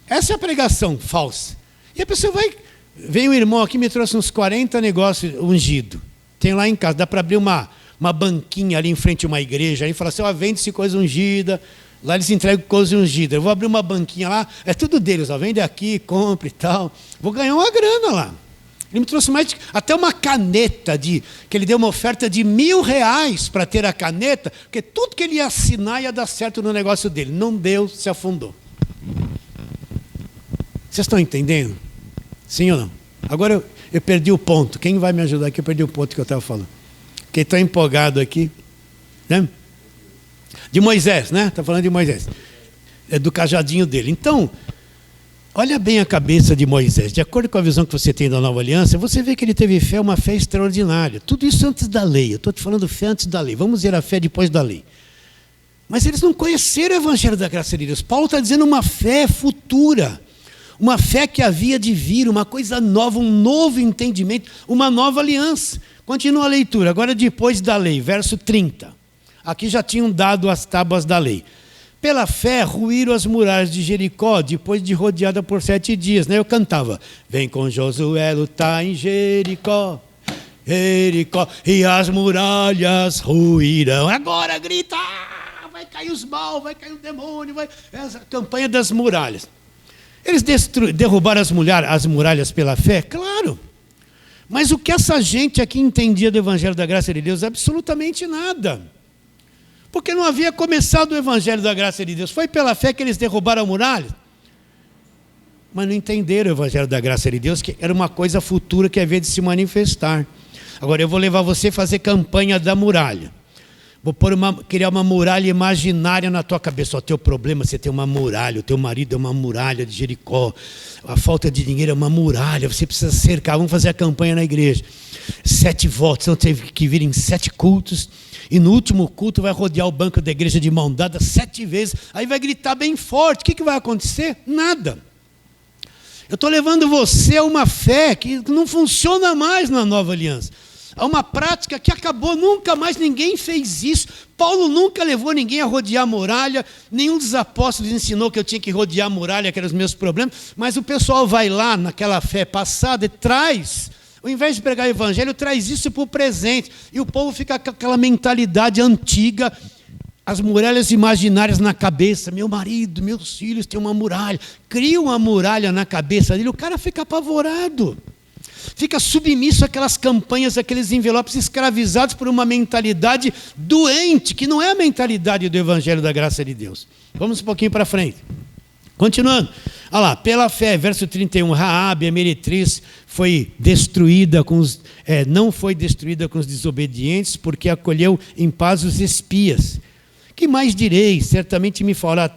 Essa é a pregação falsa. E a pessoa vai... Veio um irmão aqui, me trouxe uns 40 negócios ungidos. Tem lá em casa, dá para abrir uma banquinha ali em frente a uma igreja, aí fala assim, vende-se coisa ungida, lá eles entregam coisa ungida. Eu vou abrir uma banquinha lá, é tudo deles, vende aqui, compre e tal. Vou ganhar uma grana lá. Ele me trouxe até uma caneta, que ele deu uma oferta de R$1.000 para ter a caneta, porque tudo que ele ia assinar ia dar certo no negócio dele. Não deu, se afundou. Vocês estão entendendo? Sim ou não? Agora eu perdi o ponto. Quem vai me ajudar aqui? Eu perdi o ponto que eu estava falando. Quem está empolgado aqui, né? De Moisés, né? Está falando de Moisés. É do cajadinho dele. Então, olha bem a cabeça de Moisés. De acordo com a visão que você tem da nova aliança, você vê que ele teve fé, uma fé extraordinária. Tudo isso antes da lei. Eu estou te falando fé antes da lei. Vamos ver a fé depois da lei. Mas eles não conheceram o Evangelho da graça de Deus. Paulo está dizendo uma fé futura. Uma fé que havia de vir, uma coisa nova, um novo entendimento, uma nova aliança. Continua a leitura, agora depois da lei, verso 30. Aqui já tinham dado as tábuas da lei. Pela fé, ruíram as muralhas de Jericó, depois de rodeada por 7 dias. Eu cantava, vem com Josué lutar em Jericó, Jericó, e as muralhas ruirão. Agora grita, vai cair os mal, vai cair o demônio, essa campanha das muralhas. Eles derrubaram as muralhas pela fé? Claro. Mas o que essa gente aqui entendia do Evangelho da graça de Deus? Absolutamente nada. Porque não havia começado o Evangelho da graça de Deus. Foi pela fé que eles derrubaram a muralha? Mas não entenderam o Evangelho da graça de Deus, que era uma coisa futura que havia de se manifestar. Agora eu vou levar você a fazer campanha da muralha. Vou criar uma muralha imaginária na tua cabeça. O teu problema, você tem uma muralha, o teu marido é uma muralha de Jericó, a falta de dinheiro é uma muralha, você precisa cercar, vamos fazer a campanha na igreja. 7 votos, então teve que vir em 7 cultos, e no último culto vai rodear o banco da igreja de mão dada 7 vezes, aí vai gritar bem forte. O que vai acontecer? Nada. Eu estou levando você a uma fé que não funciona mais na nova aliança. Há uma prática que acabou, nunca mais ninguém fez isso. Paulo nunca levou ninguém a rodear a muralha, nenhum dos apóstolos ensinou que eu tinha que rodear a muralha, que eram os meus problemas, mas o pessoal vai lá naquela fé passada e traz, ao invés de pregar o evangelho, traz isso para o presente, e o povo fica com aquela mentalidade antiga, as muralhas imaginárias na cabeça. Meu marido, meus filhos têm uma muralha, cria uma muralha na cabeça dele, o cara fica apavorado. Fica submisso àquelas campanhas, àqueles envelopes escravizados por uma mentalidade doente, que não é a mentalidade do Evangelho da graça de Deus. Vamos um pouquinho para frente. Continuando. Olha lá, pela fé, verso 31, Raabe, a meretriz, foi destruída não foi destruída com os desobedientes, porque acolheu em paz os espias. Que mais direi? Certamente me faltará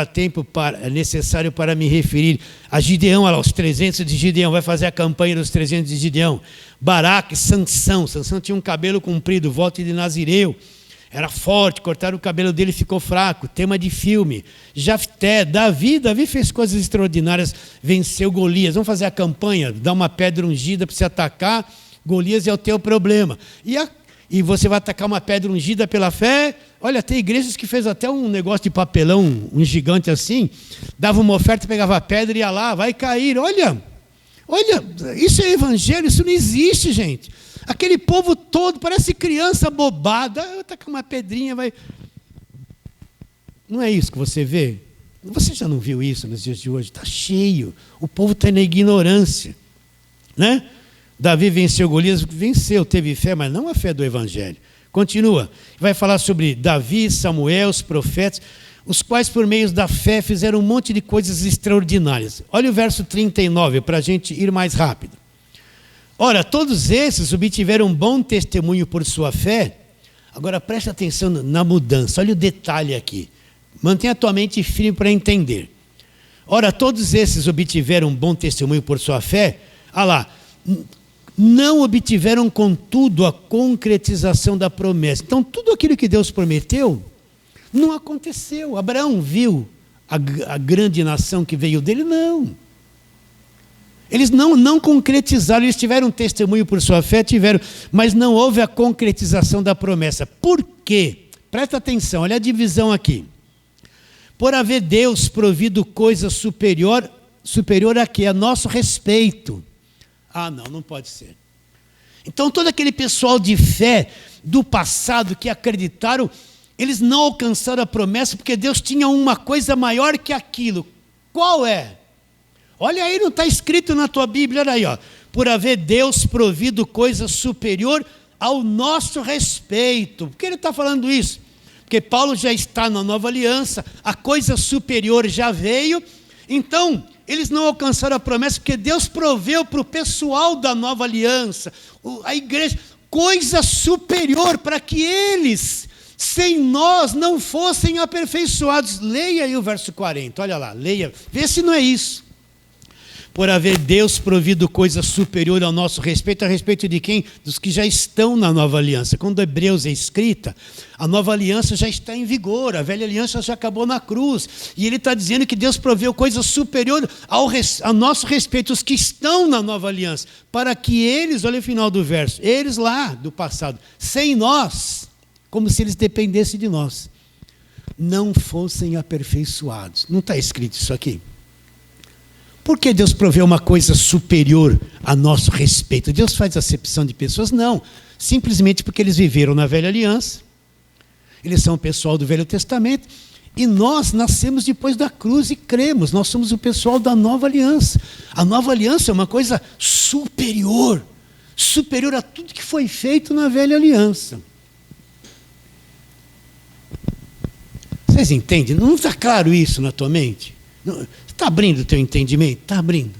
tempo necessário para me referir a Gideão, os 300 de Gideão, vai fazer a campanha dos 300 de Gideão. Baraque, Sansão tinha um cabelo comprido, voto de Nazireu, era forte, cortaram o cabelo dele e ficou fraco, tema de filme. Jafté, Davi fez coisas extraordinárias, venceu Golias. Vamos fazer a campanha, dar uma pedra ungida para você atacar, Golias é o teu problema. E você vai atacar uma pedra ungida pela fé. Olha, tem igrejas que fez até um negócio de papelão, um gigante assim, dava uma oferta, pegava a pedra e ia lá, vai cair. Olha, isso é evangelho, isso não existe, gente. Aquele povo todo, parece criança bobada, atacar uma pedrinha, vai... Não é isso que você vê? Você já não viu isso nos dias de hoje? Está cheio, o povo está na ignorância, né? Davi venceu Golias, teve fé, mas não a fé do evangelho. Continua, vai falar sobre Davi, Samuel, os profetas, os quais por meio da fé fizeram um monte de coisas extraordinárias. Olha o verso 39, para a gente ir mais rápido. Ora, todos esses obtiveram um bom testemunho por sua fé. Agora preste atenção na mudança, olha o detalhe aqui. Mantenha a tua mente firme para entender. Ora, todos esses obtiveram um bom testemunho por sua fé. Ah lá, não obtiveram, contudo, a concretização da promessa. Então, tudo aquilo que Deus prometeu não aconteceu. Abraão viu a grande nação que veio dele? Não. Eles não concretizaram, eles tiveram um testemunho por sua fé, mas não houve a concretização da promessa. Por quê? Presta atenção, olha a divisão aqui. Por haver Deus provido coisa superior a quê? A nosso respeito. Ah, não pode ser. Então todo aquele pessoal de fé do passado que acreditaram, eles não alcançaram a promessa porque Deus tinha uma coisa maior que aquilo. Qual é? Olha aí, não está escrito na tua Bíblia, olha aí, ó. Por haver Deus provido coisa superior ao nosso respeito. Por que ele está falando isso? Porque Paulo já está na nova aliança, a coisa superior já veio, então eles não alcançaram a promessa porque Deus proveu para o pessoal da nova aliança, a igreja, coisa superior para que eles, sem nós, não fossem aperfeiçoados. Leia aí o verso 40, olha lá, leia, vê se não é isso. Por haver Deus provido coisa superior ao nosso respeito, a respeito de quem? Dos que já estão na nova aliança. Quando Hebreus é escrita, a nova aliança já está em vigor, a velha aliança já acabou na cruz, e ele está dizendo que Deus proveu coisa superior ao nosso respeito, os que estão na nova aliança, para que eles, olha o final do verso, eles lá do passado, sem nós, como se eles dependessem de nós, não fossem aperfeiçoados. Não está escrito isso aqui? Por que Deus proveu uma coisa superior a nosso respeito? Deus faz acepção de pessoas? Não. Simplesmente porque eles viveram na velha aliança. Eles são o pessoal do Velho Testamento. E nós nascemos depois da cruz e cremos. Nós somos o pessoal da nova aliança. A nova aliança é uma coisa superior. Superior a tudo que foi feito na velha aliança. Vocês entendem? Não está claro isso na tua mente? Está abrindo o teu entendimento? Está abrindo.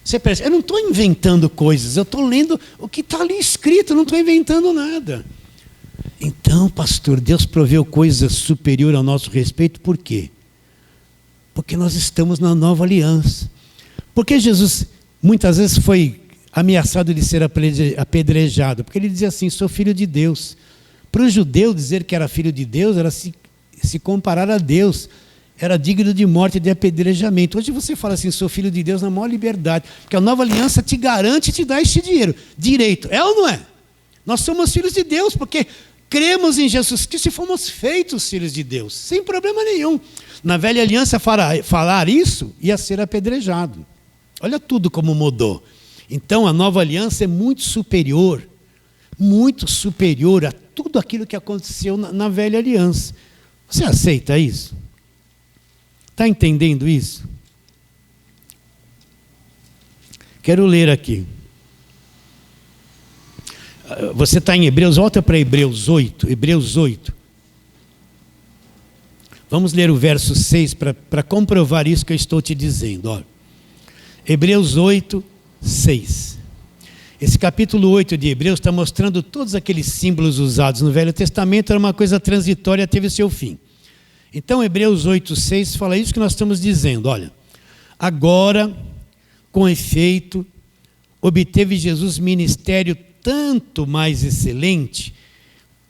Você percebe? Eu não estou inventando coisas, eu estou lendo o que está ali escrito, eu não estou inventando nada. Então, pastor, Deus proveu coisa superior ao nosso respeito, por quê? Porque nós estamos na nova aliança. Porque Jesus muitas vezes foi ameaçado de ser apedrejado, porque ele dizia assim, sou filho de Deus. Para o judeu dizer que era filho de Deus, era se comparar a Deus. Era digno de morte e de apedrejamento. Hoje você fala assim, sou filho de Deus na maior liberdade, porque a nova aliança te garante e te dá este direito. É ou não é? Nós somos filhos de Deus, porque cremos em Jesus Cristo e fomos feitos filhos de Deus, sem problema nenhum. Na velha aliança, falar isso ia ser apedrejado. Olha tudo como mudou. Então, a nova aliança é muito superior a tudo aquilo que aconteceu na velha aliança. Você aceita isso? Está entendendo isso? Quero ler aqui. Você está em Hebreus, volta para Hebreus 8. Hebreus 8. Vamos ler o verso 6 para comprovar isso que eu estou te dizendo. Ó. Hebreus 8, 6. Esse capítulo 8 de Hebreus está mostrando todos aqueles símbolos usados no Velho Testamento, era uma coisa transitória, teve seu fim. Então, Hebreus 8,6 fala isso que nós estamos dizendo. Olha, agora, com efeito, obteve Jesus ministério tanto mais excelente,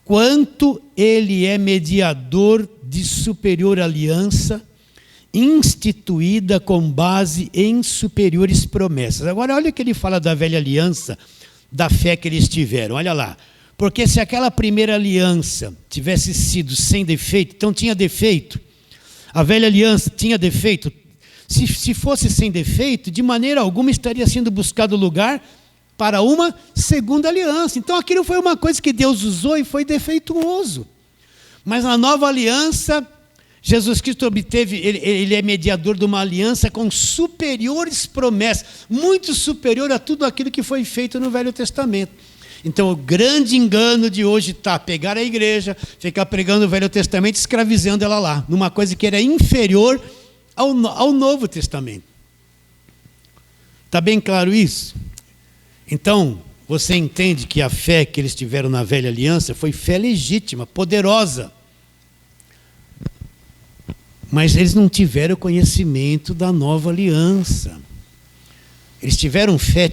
quanto ele é mediador de superior aliança, instituída com base em superiores promessas. Agora, olha o que ele fala da velha aliança, da fé que eles tiveram. Olha lá. Porque se aquela primeira aliança tivesse sido sem defeito, então tinha defeito. A velha aliança tinha defeito. Se fosse sem defeito, de maneira alguma estaria sendo buscado lugar para uma segunda aliança. Então aquilo foi uma coisa que Deus usou e foi defeituoso. Mas na nova aliança, Jesus Cristo obteve, ele é mediador de uma aliança com superiores promessas, muito superior a tudo aquilo que foi feito no Velho Testamento. Então o grande engano de hoje está pegar a igreja, ficar pregando o Velho Testamento, escravizando ela lá, numa coisa que era inferior ao Novo Testamento. Está bem claro isso? Então, você entende que a fé que eles tiveram na velha aliança foi fé legítima, poderosa. Mas eles não tiveram conhecimento da nova aliança. Eles tiveram fé,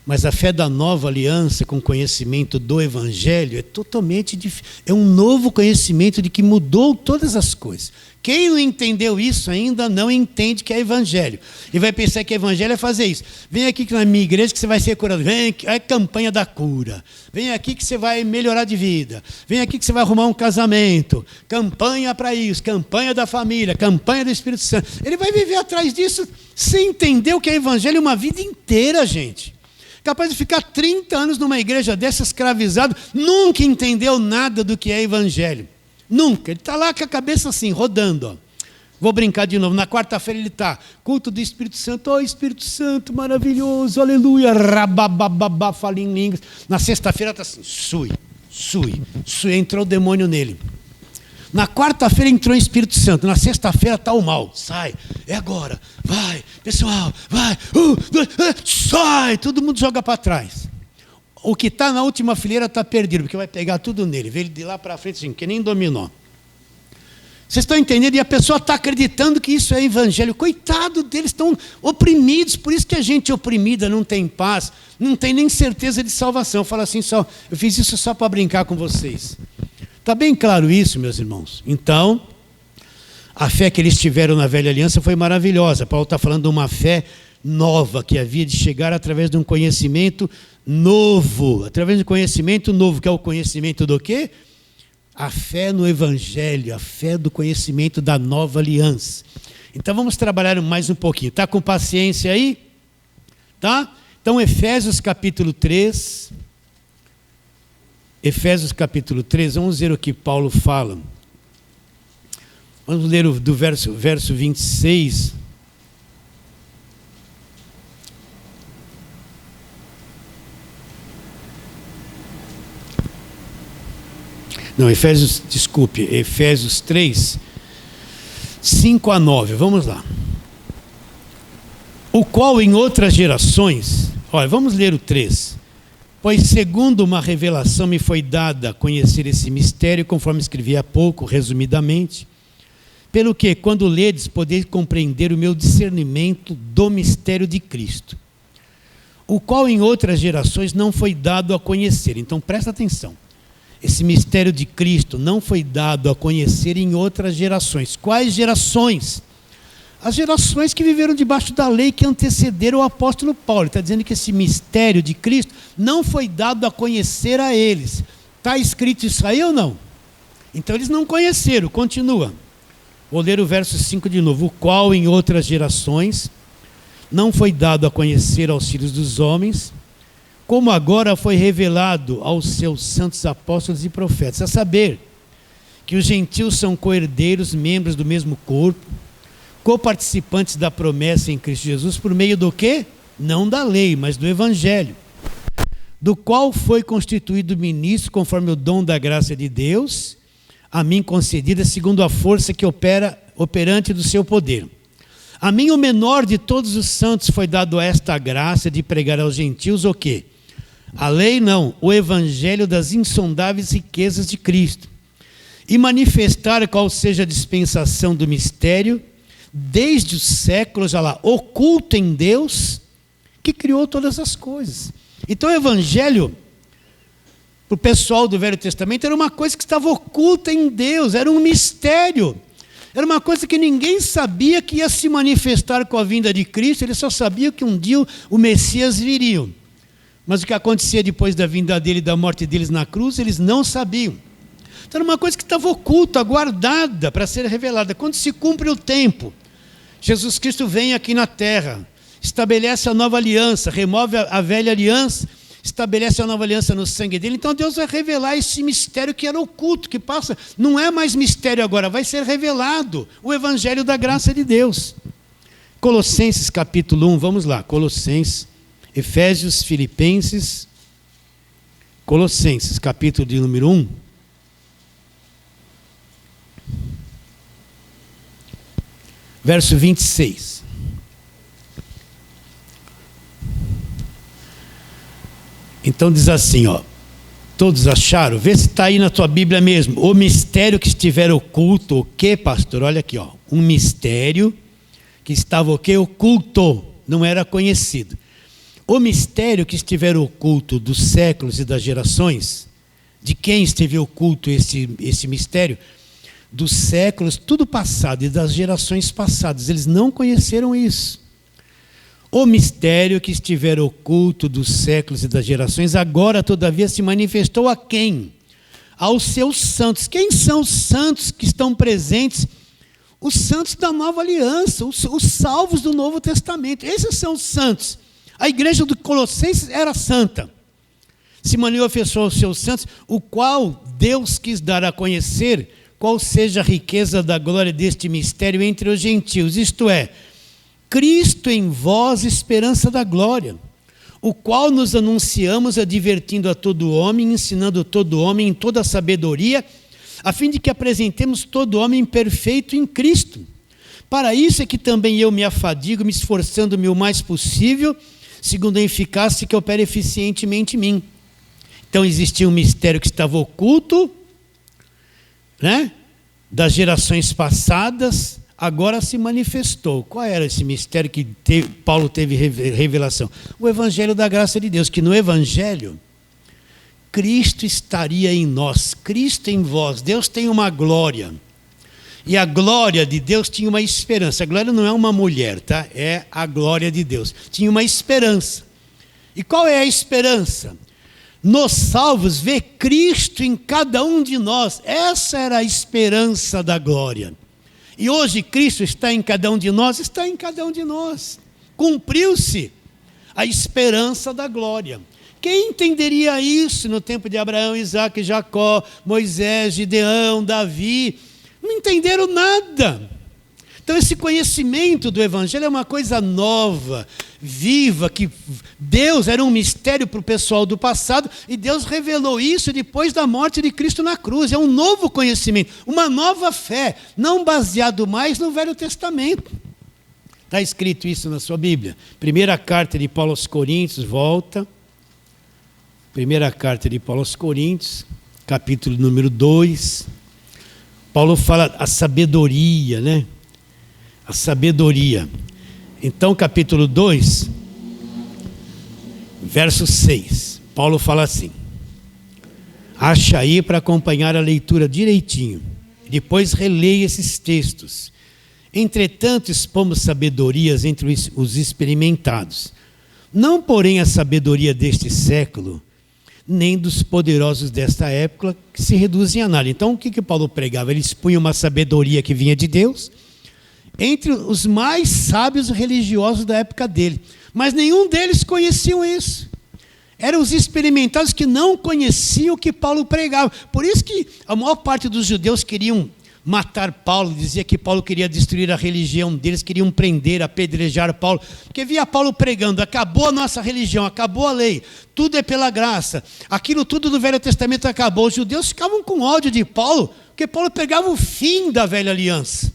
mas a fé da nova aliança com conhecimento do Evangelho é totalmente diferente. É um novo conhecimento de que mudou todas as coisas. Quem não entendeu isso ainda não entende que é Evangelho. E vai pensar que Evangelho é fazer isso. Vem aqui na minha igreja que você vai ser curado. Vem aqui, é a campanha da cura. Vem aqui que você vai melhorar de vida. Vem aqui que você vai arrumar um casamento. Campanha para isso, campanha da família, campanha do Espírito Santo. Ele vai viver atrás disso sem entender o que é Evangelho uma vida inteira, gente. Capaz de ficar 30 anos numa igreja dessa escravizado, nunca entendeu nada do que é Evangelho. Nunca. Ele está lá com a cabeça assim, rodando. Ó. Vou brincar de novo. Na quarta-feira ele está, culto do Espírito Santo. Oh, Espírito Santo, maravilhoso, aleluia. Rababababá, fala em línguas. Na sexta-feira está assim, sui. Entrou o demônio nele. Na quarta-feira entrou o Espírito Santo. Na sexta-feira está o mal. Sai. É agora. Vai. Pessoal. Vai. Sai. Todo mundo joga para trás. O que está na última fileira está perdido, porque vai pegar tudo nele. Veio de lá para frente assim, que nem dominó. Vocês estão entendendo? E a pessoa está acreditando que isso é evangelho. Coitado deles, estão oprimidos. Por isso que a gente oprimida não tem paz, não tem nem certeza de salvação. Fala assim, eu fiz isso só para brincar com vocês. Está bem claro isso, meus irmãos? Então, a fé que eles tiveram na velha aliança foi maravilhosa. Paulo está falando de uma fé nova, que havia de chegar através de um conhecimento novo. Através de um conhecimento novo, que é o conhecimento do quê? A fé no Evangelho, a fé do conhecimento da nova aliança. Então vamos trabalhar mais um pouquinho. Está com paciência aí? Tá? Então Efésios capítulo 3... Efésios capítulo 3, vamos ver o que Paulo fala. Vamos ler do verso 26. Não, Efésios 3, 5 a 9, vamos lá. O qual em outras gerações, olha, vamos ler o 3. Pois segundo uma revelação me foi dada a conhecer esse mistério, conforme escrevi há pouco, resumidamente, pelo que, quando ledes, podeis compreender o meu discernimento do mistério de Cristo, o qual em outras gerações não foi dado a conhecer. Então presta atenção, esse mistério de Cristo não foi dado a conhecer em outras gerações. Quais gerações? As gerações que viveram debaixo da lei, que antecederam o apóstolo Paulo. Ele está dizendo que esse mistério de Cristo não foi dado a conhecer a eles. Está escrito isso aí ou não? Então eles não conheceram, continua. Vou ler o verso 5 de novo. O qual em outras gerações não foi dado a conhecer aos filhos dos homens, como agora foi revelado aos seus santos apóstolos e profetas. A saber, que os gentios são co-herdeiros, membros do mesmo corpo, coparticipantes da promessa em Cristo Jesus, por meio do quê? Não da lei, mas do Evangelho, do qual foi constituído ministro conforme o dom da graça de Deus, a mim concedida segundo a força que operante do seu poder. A mim, o menor de todos os santos, foi dado esta graça de pregar aos gentios o quê? A lei não, o Evangelho das insondáveis riquezas de Cristo, e manifestar qual seja a dispensação do mistério, desde os séculos, já lá, oculto em Deus, que criou todas as coisas. Então o Evangelho, para o pessoal do Velho Testamento, era uma coisa que estava oculta em Deus, era um mistério, era uma coisa que ninguém sabia que ia se manifestar com a vinda de Cristo, eles só sabiam que um dia o Messias viria. Mas o que acontecia depois da vinda dele e da morte deles na cruz, eles não sabiam. Então era uma coisa que estava oculta, guardada para ser revelada. Quando se cumpre o tempo, Jesus Cristo vem aqui na terra, estabelece a nova aliança, remove a velha aliança, estabelece a nova aliança no sangue dele. Então Deus vai revelar esse mistério que era oculto, que passa, não é mais mistério agora, vai ser revelado o Evangelho da graça de Deus. Colossenses capítulo 1, vamos lá, Colossenses, Efésios, Filipenses, Colossenses capítulo de número 1. Verso 26. Então diz assim, ó. Todos acharam? Vê se está aí na tua Bíblia mesmo. O mistério que estiver oculto, o que, pastor? Olha aqui, ó. Um mistério que estava o quê? Oculto, não era conhecido. O mistério que estiver oculto dos séculos e das gerações, de quem esteve oculto esse mistério? Dos séculos, tudo passado, e das gerações passadas. Eles não conheceram isso. O mistério que estiver oculto dos séculos e das gerações, agora, todavia, se manifestou a quem? Aos seus santos. Quem são os santos que estão presentes? Os santos da nova aliança, os salvos do Novo Testamento. Esses são os santos. A igreja do Colossenses era santa. Se manifestou aos seus santos, o qual Deus quis dar a conhecer qual seja a riqueza da glória deste mistério entre os gentios. Isto é, Cristo em vós, esperança da glória, o qual nos anunciamos advertindo a todo homem, ensinando todo homem em toda a sabedoria, a fim de que apresentemos todo homem perfeito em Cristo. Para isso é que também eu me afadigo, me esforçando-me o mais possível, segundo a eficácia que opera eficientemente em mim. Então existia um mistério que estava oculto, né, das gerações passadas, agora se manifestou. Qual era esse mistério que Paulo teve revelação? O Evangelho da graça de Deus, que no Evangelho, Cristo estaria em nós, Cristo em vós. Deus tem uma glória. E a glória de Deus tinha uma esperança. A glória não é uma mulher, tá? É a glória de Deus. Tinha uma esperança. E qual é a esperança? Nos salvos, ver Cristo em cada um de nós. Essa era a esperança da glória. E hoje Cristo está em cada um de nós, está em cada um de nós. Cumpriu-se a esperança da glória. Quem entenderia isso no tempo de Abraão, Isaac, Jacó, Moisés, Gideão, Davi? Não entenderam nada. Então esse conhecimento do Evangelho é uma coisa nova, viva, que Deus era um mistério para o pessoal do passado e Deus revelou isso depois da morte de Cristo na cruz. É um novo conhecimento, uma nova fé, não baseado mais no Velho Testamento. Está escrito isso na sua Bíblia. Primeira carta de Paulo aos Coríntios, volta. Primeira carta de Paulo aos Coríntios, capítulo número 2. Paulo fala a sabedoria, né? A sabedoria. Então, capítulo 2, verso 6. Paulo fala assim. Acha aí para acompanhar a leitura direitinho. Depois releia esses textos. Entretanto, expomos sabedorias entre os experimentados. Não, porém, a sabedoria deste século, nem dos poderosos desta época, que se reduzem a nada. Então, o que Paulo pregava? Ele expunha uma sabedoria que vinha de Deus, entre os mais sábios religiosos da época dele. Mas nenhum deles conheciam isso. Eram os experimentados que não conheciam o que Paulo pregava. Por isso que a maior parte dos judeus queriam matar Paulo, dizia que Paulo queria destruir a religião deles, queriam prender, apedrejar Paulo, porque via Paulo pregando, acabou a nossa religião, acabou a lei, tudo é pela graça, aquilo tudo do Velho Testamento acabou. Os judeus ficavam com ódio de Paulo, porque Paulo pregava o fim da velha aliança,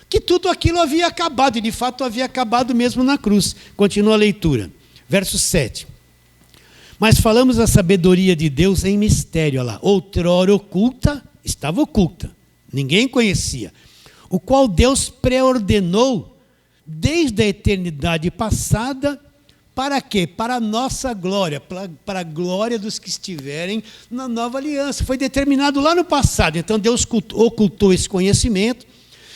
que tudo aquilo havia acabado, e de fato havia acabado mesmo na cruz. Continua a leitura, verso 7. Mas falamos da sabedoria de Deus em mistério, olha lá, outrora oculta, estava oculta, ninguém conhecia, o qual Deus preordenou desde a eternidade passada, para quê? Para a nossa glória, para a glória dos que estiverem na nova aliança. Foi determinado lá no passado, então Deus ocultou esse conhecimento,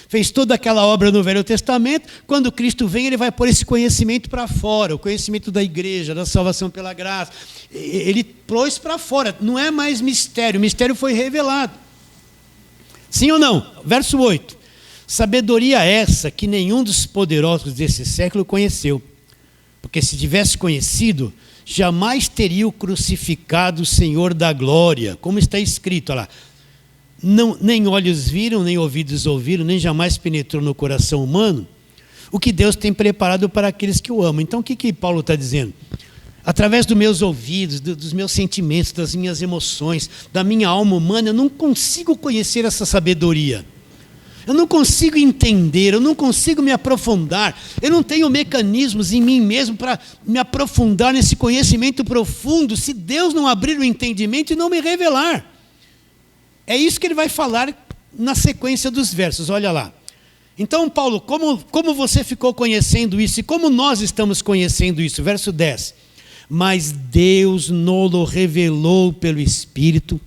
fez toda aquela obra no Velho Testamento. Quando Cristo vem, ele vai pôr esse conhecimento para fora, o conhecimento da igreja, da salvação pela graça. Ele pôs para fora, não é mais mistério, o mistério foi revelado. Sim ou não? Verso 8. Sabedoria essa que nenhum dos poderosos desse século conheceu. Porque se tivesse conhecido, jamais teria o crucificado o Senhor da glória. Como está escrito, olha lá. Não, nem olhos viram, nem ouvidos ouviram, nem jamais penetrou no coração humano o que Deus tem preparado para aqueles que o amam. Então o que Paulo está dizendo? Através dos meus ouvidos, dos meus sentimentos, das minhas emoções, da minha alma humana, eu não consigo conhecer essa sabedoria. Eu não consigo entender, eu não consigo me aprofundar, eu não tenho mecanismos em mim mesmo para me aprofundar nesse conhecimento profundo, se Deus não abrir o entendimento e não me revelar. É isso que ele vai falar na sequência dos versos, olha lá. Então, Paulo, como você ficou conhecendo isso e como nós estamos conhecendo isso? Verso 10. Mas Deus nos revelou pelo Espírito,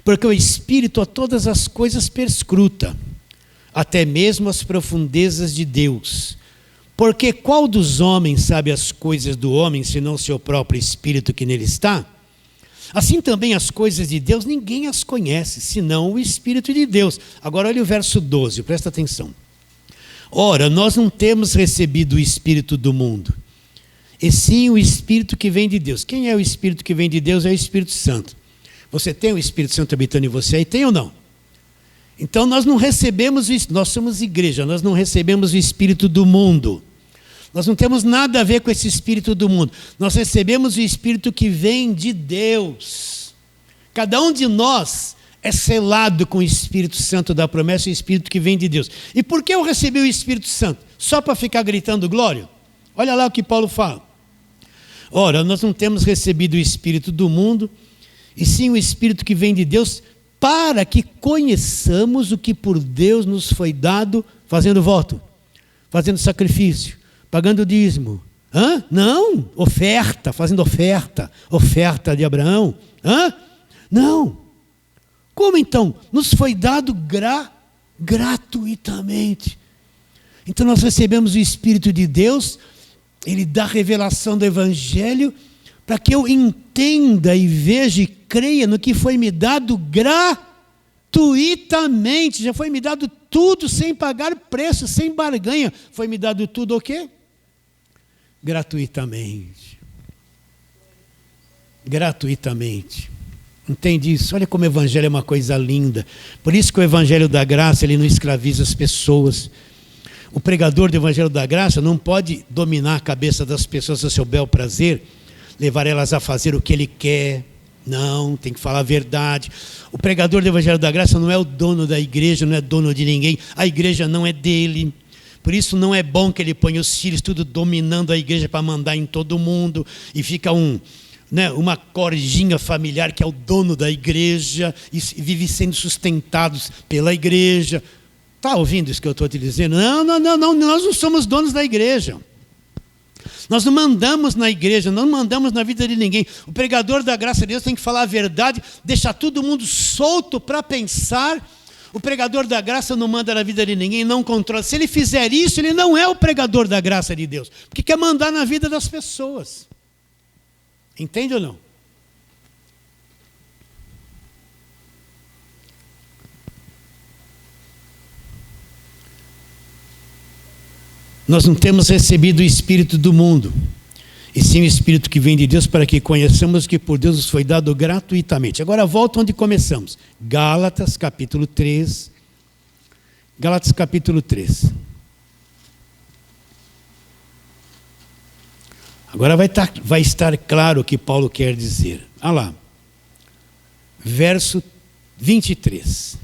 porque o Espírito a todas as coisas perscruta, até mesmo as profundezas de Deus. Porque qual dos homens sabe as coisas do homem, senão o seu próprio Espírito que nele está? Assim também as coisas de Deus, ninguém as conhece, senão o Espírito de Deus. Agora olha o verso 12, presta atenção. Ora, nós não temos recebido o Espírito do mundo, e sim o Espírito que vem de Deus. Quem é o Espírito que vem de Deus? É o Espírito Santo. Você tem o Espírito Santo habitando em você aí? Tem ou não? Então nós não recebemos isso, nós somos igreja, nós não recebemos o Espírito do mundo. Nós não temos nada a ver com esse Espírito do mundo. Nós recebemos o Espírito que vem de Deus. Cada um de nós é selado com o Espírito Santo da promessa, o Espírito que vem de Deus. E por que eu recebi o Espírito Santo? Só para ficar gritando glória? Olha lá o que Paulo fala. Ora, nós não temos recebido o Espírito do mundo, e sim o Espírito que vem de Deus, para que conheçamos o que por Deus nos foi dado, fazendo voto, fazendo sacrifício, pagando dízimo. Hã? Não, oferta, fazendo oferta de Abraão. Hã? Não. Como então? Nos foi dado gratuitamente. Então nós recebemos o Espírito de Deus, ele dá a revelação do Evangelho, para que eu entenda e veja e creia no que foi me dado gratuitamente. Já foi me dado tudo sem pagar preço, sem barganha. Foi me dado tudo o quê? Gratuitamente. Gratuitamente. Entende isso? Olha como o Evangelho é uma coisa linda. Por isso que o Evangelho da Graça, ele não escraviza as pessoas. O pregador do Evangelho da Graça não pode dominar a cabeça das pessoas a seu bel prazer, levar elas a fazer o que ele quer. Não, tem que falar a verdade. O pregador do Evangelho da Graça não é o dono da igreja, não é dono de ninguém. A igreja não é dele. Por isso não é bom que ele ponha os filhos tudo dominando a igreja para mandar em todo mundo. E fica uma cordinha familiar que é o dono da igreja e vive sendo sustentados pela igreja. Está ouvindo isso que eu estou te dizendo? Não, nós não somos donos da igreja. Nós não mandamos na igreja, não mandamos na vida de ninguém. O pregador da graça de Deus tem que falar a verdade, deixar todo mundo solto para pensar. O pregador da graça não manda na vida de ninguém, não controla. Se ele fizer isso, ele não é o pregador da graça de Deus, porque quer mandar na vida das pessoas. Entende ou não? Nós não temos recebido o Espírito do mundo, e sim o Espírito que vem de Deus, para que conheçamos que por Deus nos foi dado gratuitamente. Agora volta onde começamos. Gálatas capítulo 3. Gálatas capítulo 3. Agora vai estar claro o que Paulo quer dizer. Olha lá. Verso 23.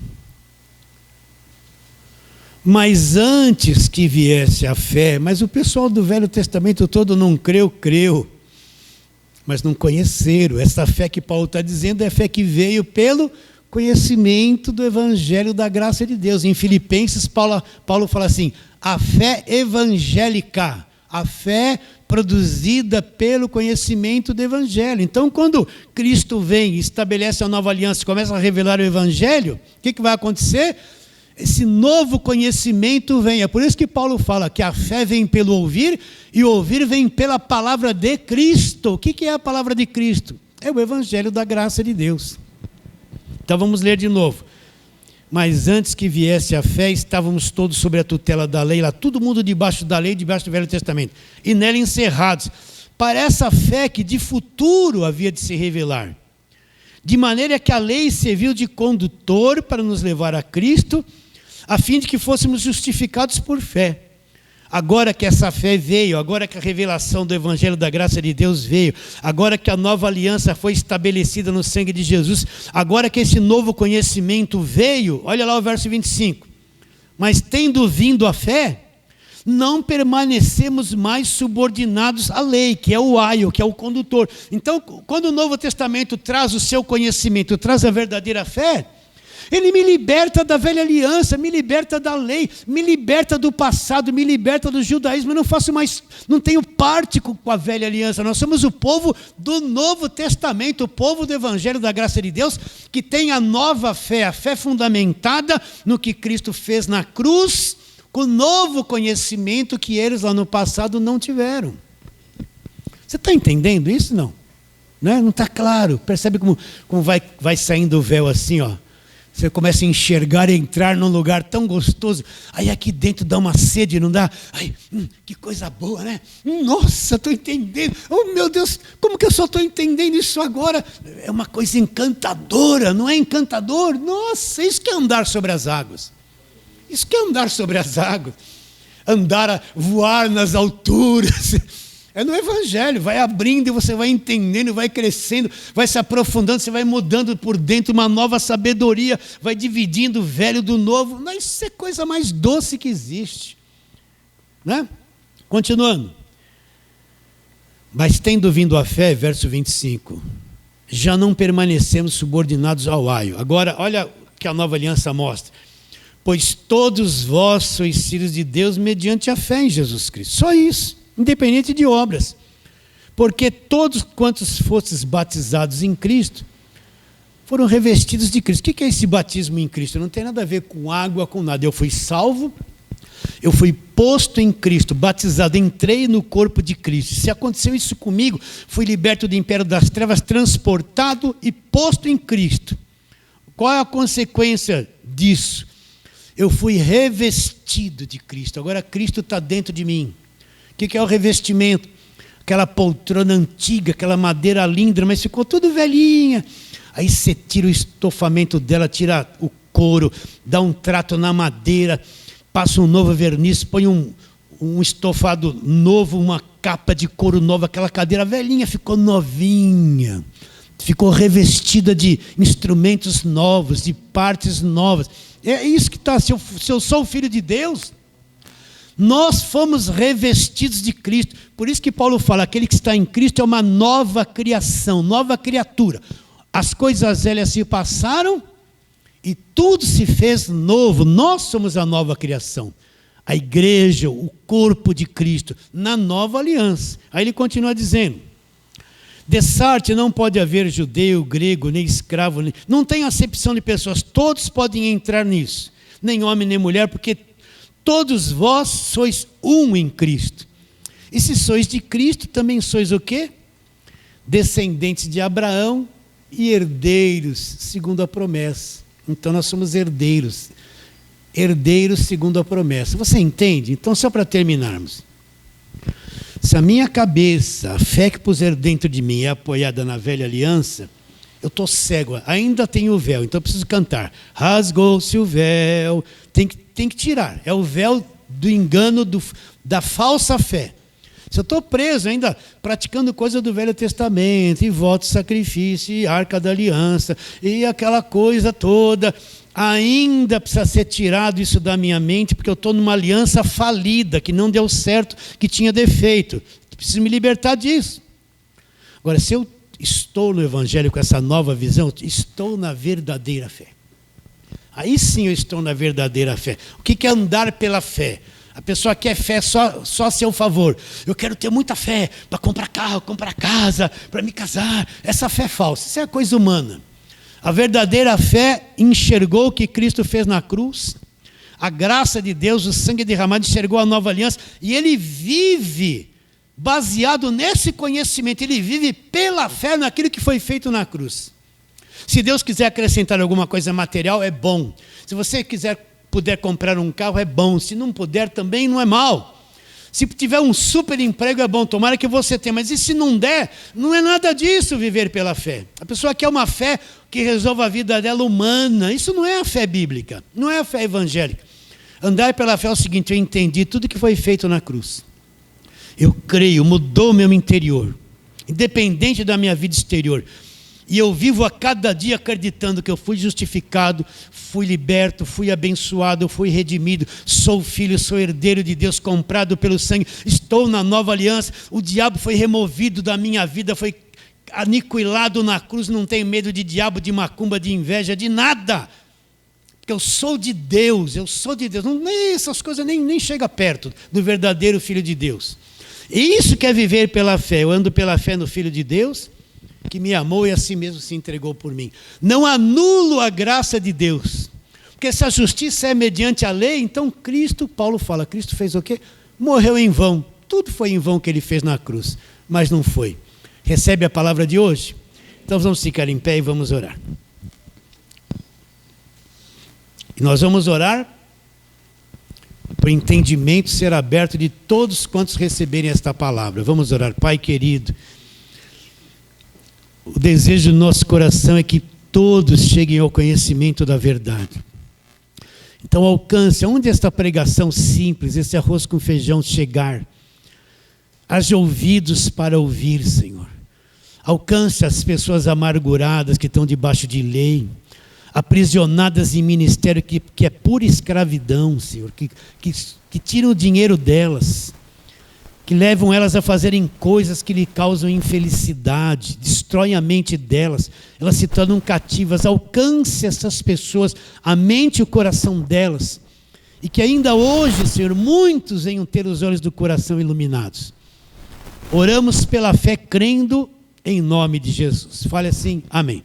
Mas antes que viesse a fé, mas o pessoal do Velho Testamento todo não creu, mas não conheceram. Essa fé que Paulo está dizendo é a fé que veio pelo conhecimento do Evangelho da graça de Deus. Em Filipenses, Paulo fala assim, a fé evangélica, a fé produzida pelo conhecimento do Evangelho. Então, quando Cristo vem e estabelece a nova aliança e começa a revelar o Evangelho, o que vai acontecer? Esse novo conhecimento vem. É por isso que Paulo fala que a fé vem pelo ouvir e o ouvir vem pela palavra de Cristo. O que é a palavra de Cristo? É o Evangelho da graça de Deus. Então vamos ler de novo. Mas antes que viesse a fé, estávamos todos sob a tutela da lei, lá todo mundo debaixo da lei, debaixo do Velho Testamento, e nela encerrados, para essa fé que de futuro havia de se revelar. De maneira que a lei serviu de condutor para nos levar a Cristo, a fim de que fôssemos justificados por fé. Agora que essa fé veio, agora que a revelação do Evangelho da graça de Deus veio, agora que a nova aliança foi estabelecida no sangue de Jesus, agora que esse novo conhecimento veio, olha lá o verso 25. Mas tendo vindo a fé, não permanecemos mais subordinados à lei, que é o aio, que é o condutor. Então, quando o Novo Testamento traz o seu conhecimento, traz a verdadeira fé, ele me liberta da velha aliança, me liberta da lei, me liberta do passado, me liberta do judaísmo. Eu não faço mais, não tenho parte com a velha aliança. Nós somos o povo do Novo Testamento, o povo do Evangelho da Graça de Deus, que tem a nova fé, a fé fundamentada no que Cristo fez na cruz, com novo conhecimento que eles lá no passado não tiveram. Você está entendendo isso? Não? Não está claro. Percebe como vai saindo o véu assim, ó. Você começa a enxergar e entrar num lugar tão gostoso. Aí aqui dentro dá uma sede, não dá? Ai, que coisa boa, né? Nossa, estou entendendo. Oh, meu Deus, como que eu só estou entendendo isso agora? É uma coisa encantadora, não é encantador? Nossa, isso que é andar sobre as águas. Isso que é andar sobre as águas. Andar, voar nas alturas. É no Evangelho, vai abrindo e você vai entendendo, vai crescendo, vai se aprofundando, você vai mudando por dentro uma nova sabedoria, vai dividindo o velho do novo. Não, isso é a coisa mais doce que existe. Né? Continuando. Mas tendo vindo a fé, verso 25, já não permanecemos subordinados ao aio. Agora, olha o que a nova aliança mostra. Pois todos vós sois filhos de Deus mediante a fé em Jesus Cristo. Só isso. Independente de obras, porque todos quantos fostes batizados em Cristo, foram revestidos de Cristo. O que é esse batismo em Cristo? Não tem nada a ver com água, com nada. Eu fui salvo, eu fui posto em Cristo, batizado, entrei no corpo de Cristo. Se aconteceu isso comigo, fui liberto do império das trevas, transportado e posto em Cristo. Qual é a consequência disso? Eu fui revestido de Cristo, agora Cristo está dentro de mim. O que é o revestimento? Aquela poltrona antiga, aquela madeira linda, mas ficou tudo velhinha. Aí você tira o estofamento dela, tira o couro, dá um trato na madeira, passa um novo verniz, põe um estofado novo, uma capa de couro nova, aquela cadeira velhinha ficou novinha. Ficou revestida de instrumentos novos, de partes novas. É isso que está. Se eu sou o filho de Deus, nós fomos revestidos de Cristo. Por isso que Paulo fala, aquele que está em Cristo é uma nova criação, nova criatura. As coisas velhas se passaram e tudo se fez novo. Nós somos a nova criação. A igreja, o corpo de Cristo, na nova aliança. Aí ele continua dizendo, dessarte não pode haver judeu, grego, nem escravo, não tem acepção de pessoas, todos podem entrar nisso. Nem homem, nem mulher, porque todos vós sois um em Cristo. E se sois de Cristo, também sois o quê? Descendentes de Abraão e herdeiros, segundo a promessa. Então nós somos herdeiros. Herdeiros segundo a promessa. Você entende? Então, só para terminarmos. Se a minha cabeça, a fé que puser dentro de mim é apoiada na velha aliança, eu estou cego, ainda tenho o véu, então eu preciso cantar. Rasgou-se o véu. Tem que tirar. É o véu do engano, da falsa fé. Se eu estou preso ainda praticando coisa do Velho Testamento, e voto de sacrifício, e arca da aliança, e aquela coisa toda, ainda precisa ser tirado isso da minha mente, porque eu estou numa aliança falida, que não deu certo, que tinha defeito. Preciso me libertar disso. Agora, se eu estou no Evangelho com essa nova visão, estou na verdadeira fé. Aí sim eu estou na verdadeira fé. O que é andar pela fé? A pessoa quer fé só a seu favor. Eu quero ter muita fé para comprar carro, comprar casa, para me casar. Essa fé é falsa, isso é coisa humana. A verdadeira fé enxergou o que Cristo fez na cruz, a graça de Deus, o sangue derramado, enxergou a nova aliança, e ele vive baseado nesse conhecimento, ele vive pela fé naquilo que foi feito na cruz. Se Deus quiser acrescentar alguma coisa material, é bom. Se você puder comprar um carro, é bom. Se não puder, também não é mal. Se tiver um super emprego, é bom. Tomara que você tenha. Mas e se não der, não é nada disso viver pela fé. A pessoa quer uma fé que resolva a vida dela humana. Isso não é a fé bíblica. Não é a fé evangélica. Andar pela fé é o seguinte, eu entendi tudo que foi feito na cruz. Eu creio, mudou o meu interior. Independente da minha vida exterior. E eu vivo a cada dia acreditando que eu fui justificado, fui liberto, fui abençoado, fui redimido, sou filho, sou herdeiro de Deus, comprado pelo sangue, estou na nova aliança, o diabo foi removido da minha vida, foi aniquilado na cruz, não tenho medo de diabo, de macumba, de inveja, de nada. Porque eu sou de Deus, nem essas coisas nem chega perto do verdadeiro Filho de Deus. E isso que é viver pela fé, eu ando pela fé no Filho de Deus, que me amou e assim mesmo se entregou por mim. Não anulo a graça de Deus, porque se a justiça é mediante a lei, então Cristo, Paulo fala, Cristo fez o quê? Morreu em vão, tudo foi em vão que ele fez na cruz, mas não foi. Recebe a palavra de hoje? Então vamos ficar em pé e vamos orar. E nós vamos orar para o entendimento ser aberto de todos quantos receberem esta palavra. Vamos orar. Pai querido, o desejo do nosso coração é que todos cheguem ao conhecimento da verdade. Então alcance, onde esta pregação simples, esse arroz com feijão chegar, haja ouvidos para ouvir, Senhor. Alcance as pessoas amarguradas que estão debaixo de lei, aprisionadas em ministério que é pura escravidão, Senhor, que tiram o dinheiro delas, que levam elas a fazerem coisas que lhe causam infelicidade, destroem a mente delas, elas se tornam cativas. Alcance essas pessoas, a mente e o coração delas, e que ainda hoje, Senhor, muitos venham ter os olhos do coração iluminados. Oramos pela fé, crendo em nome de Jesus. Fale assim, amém.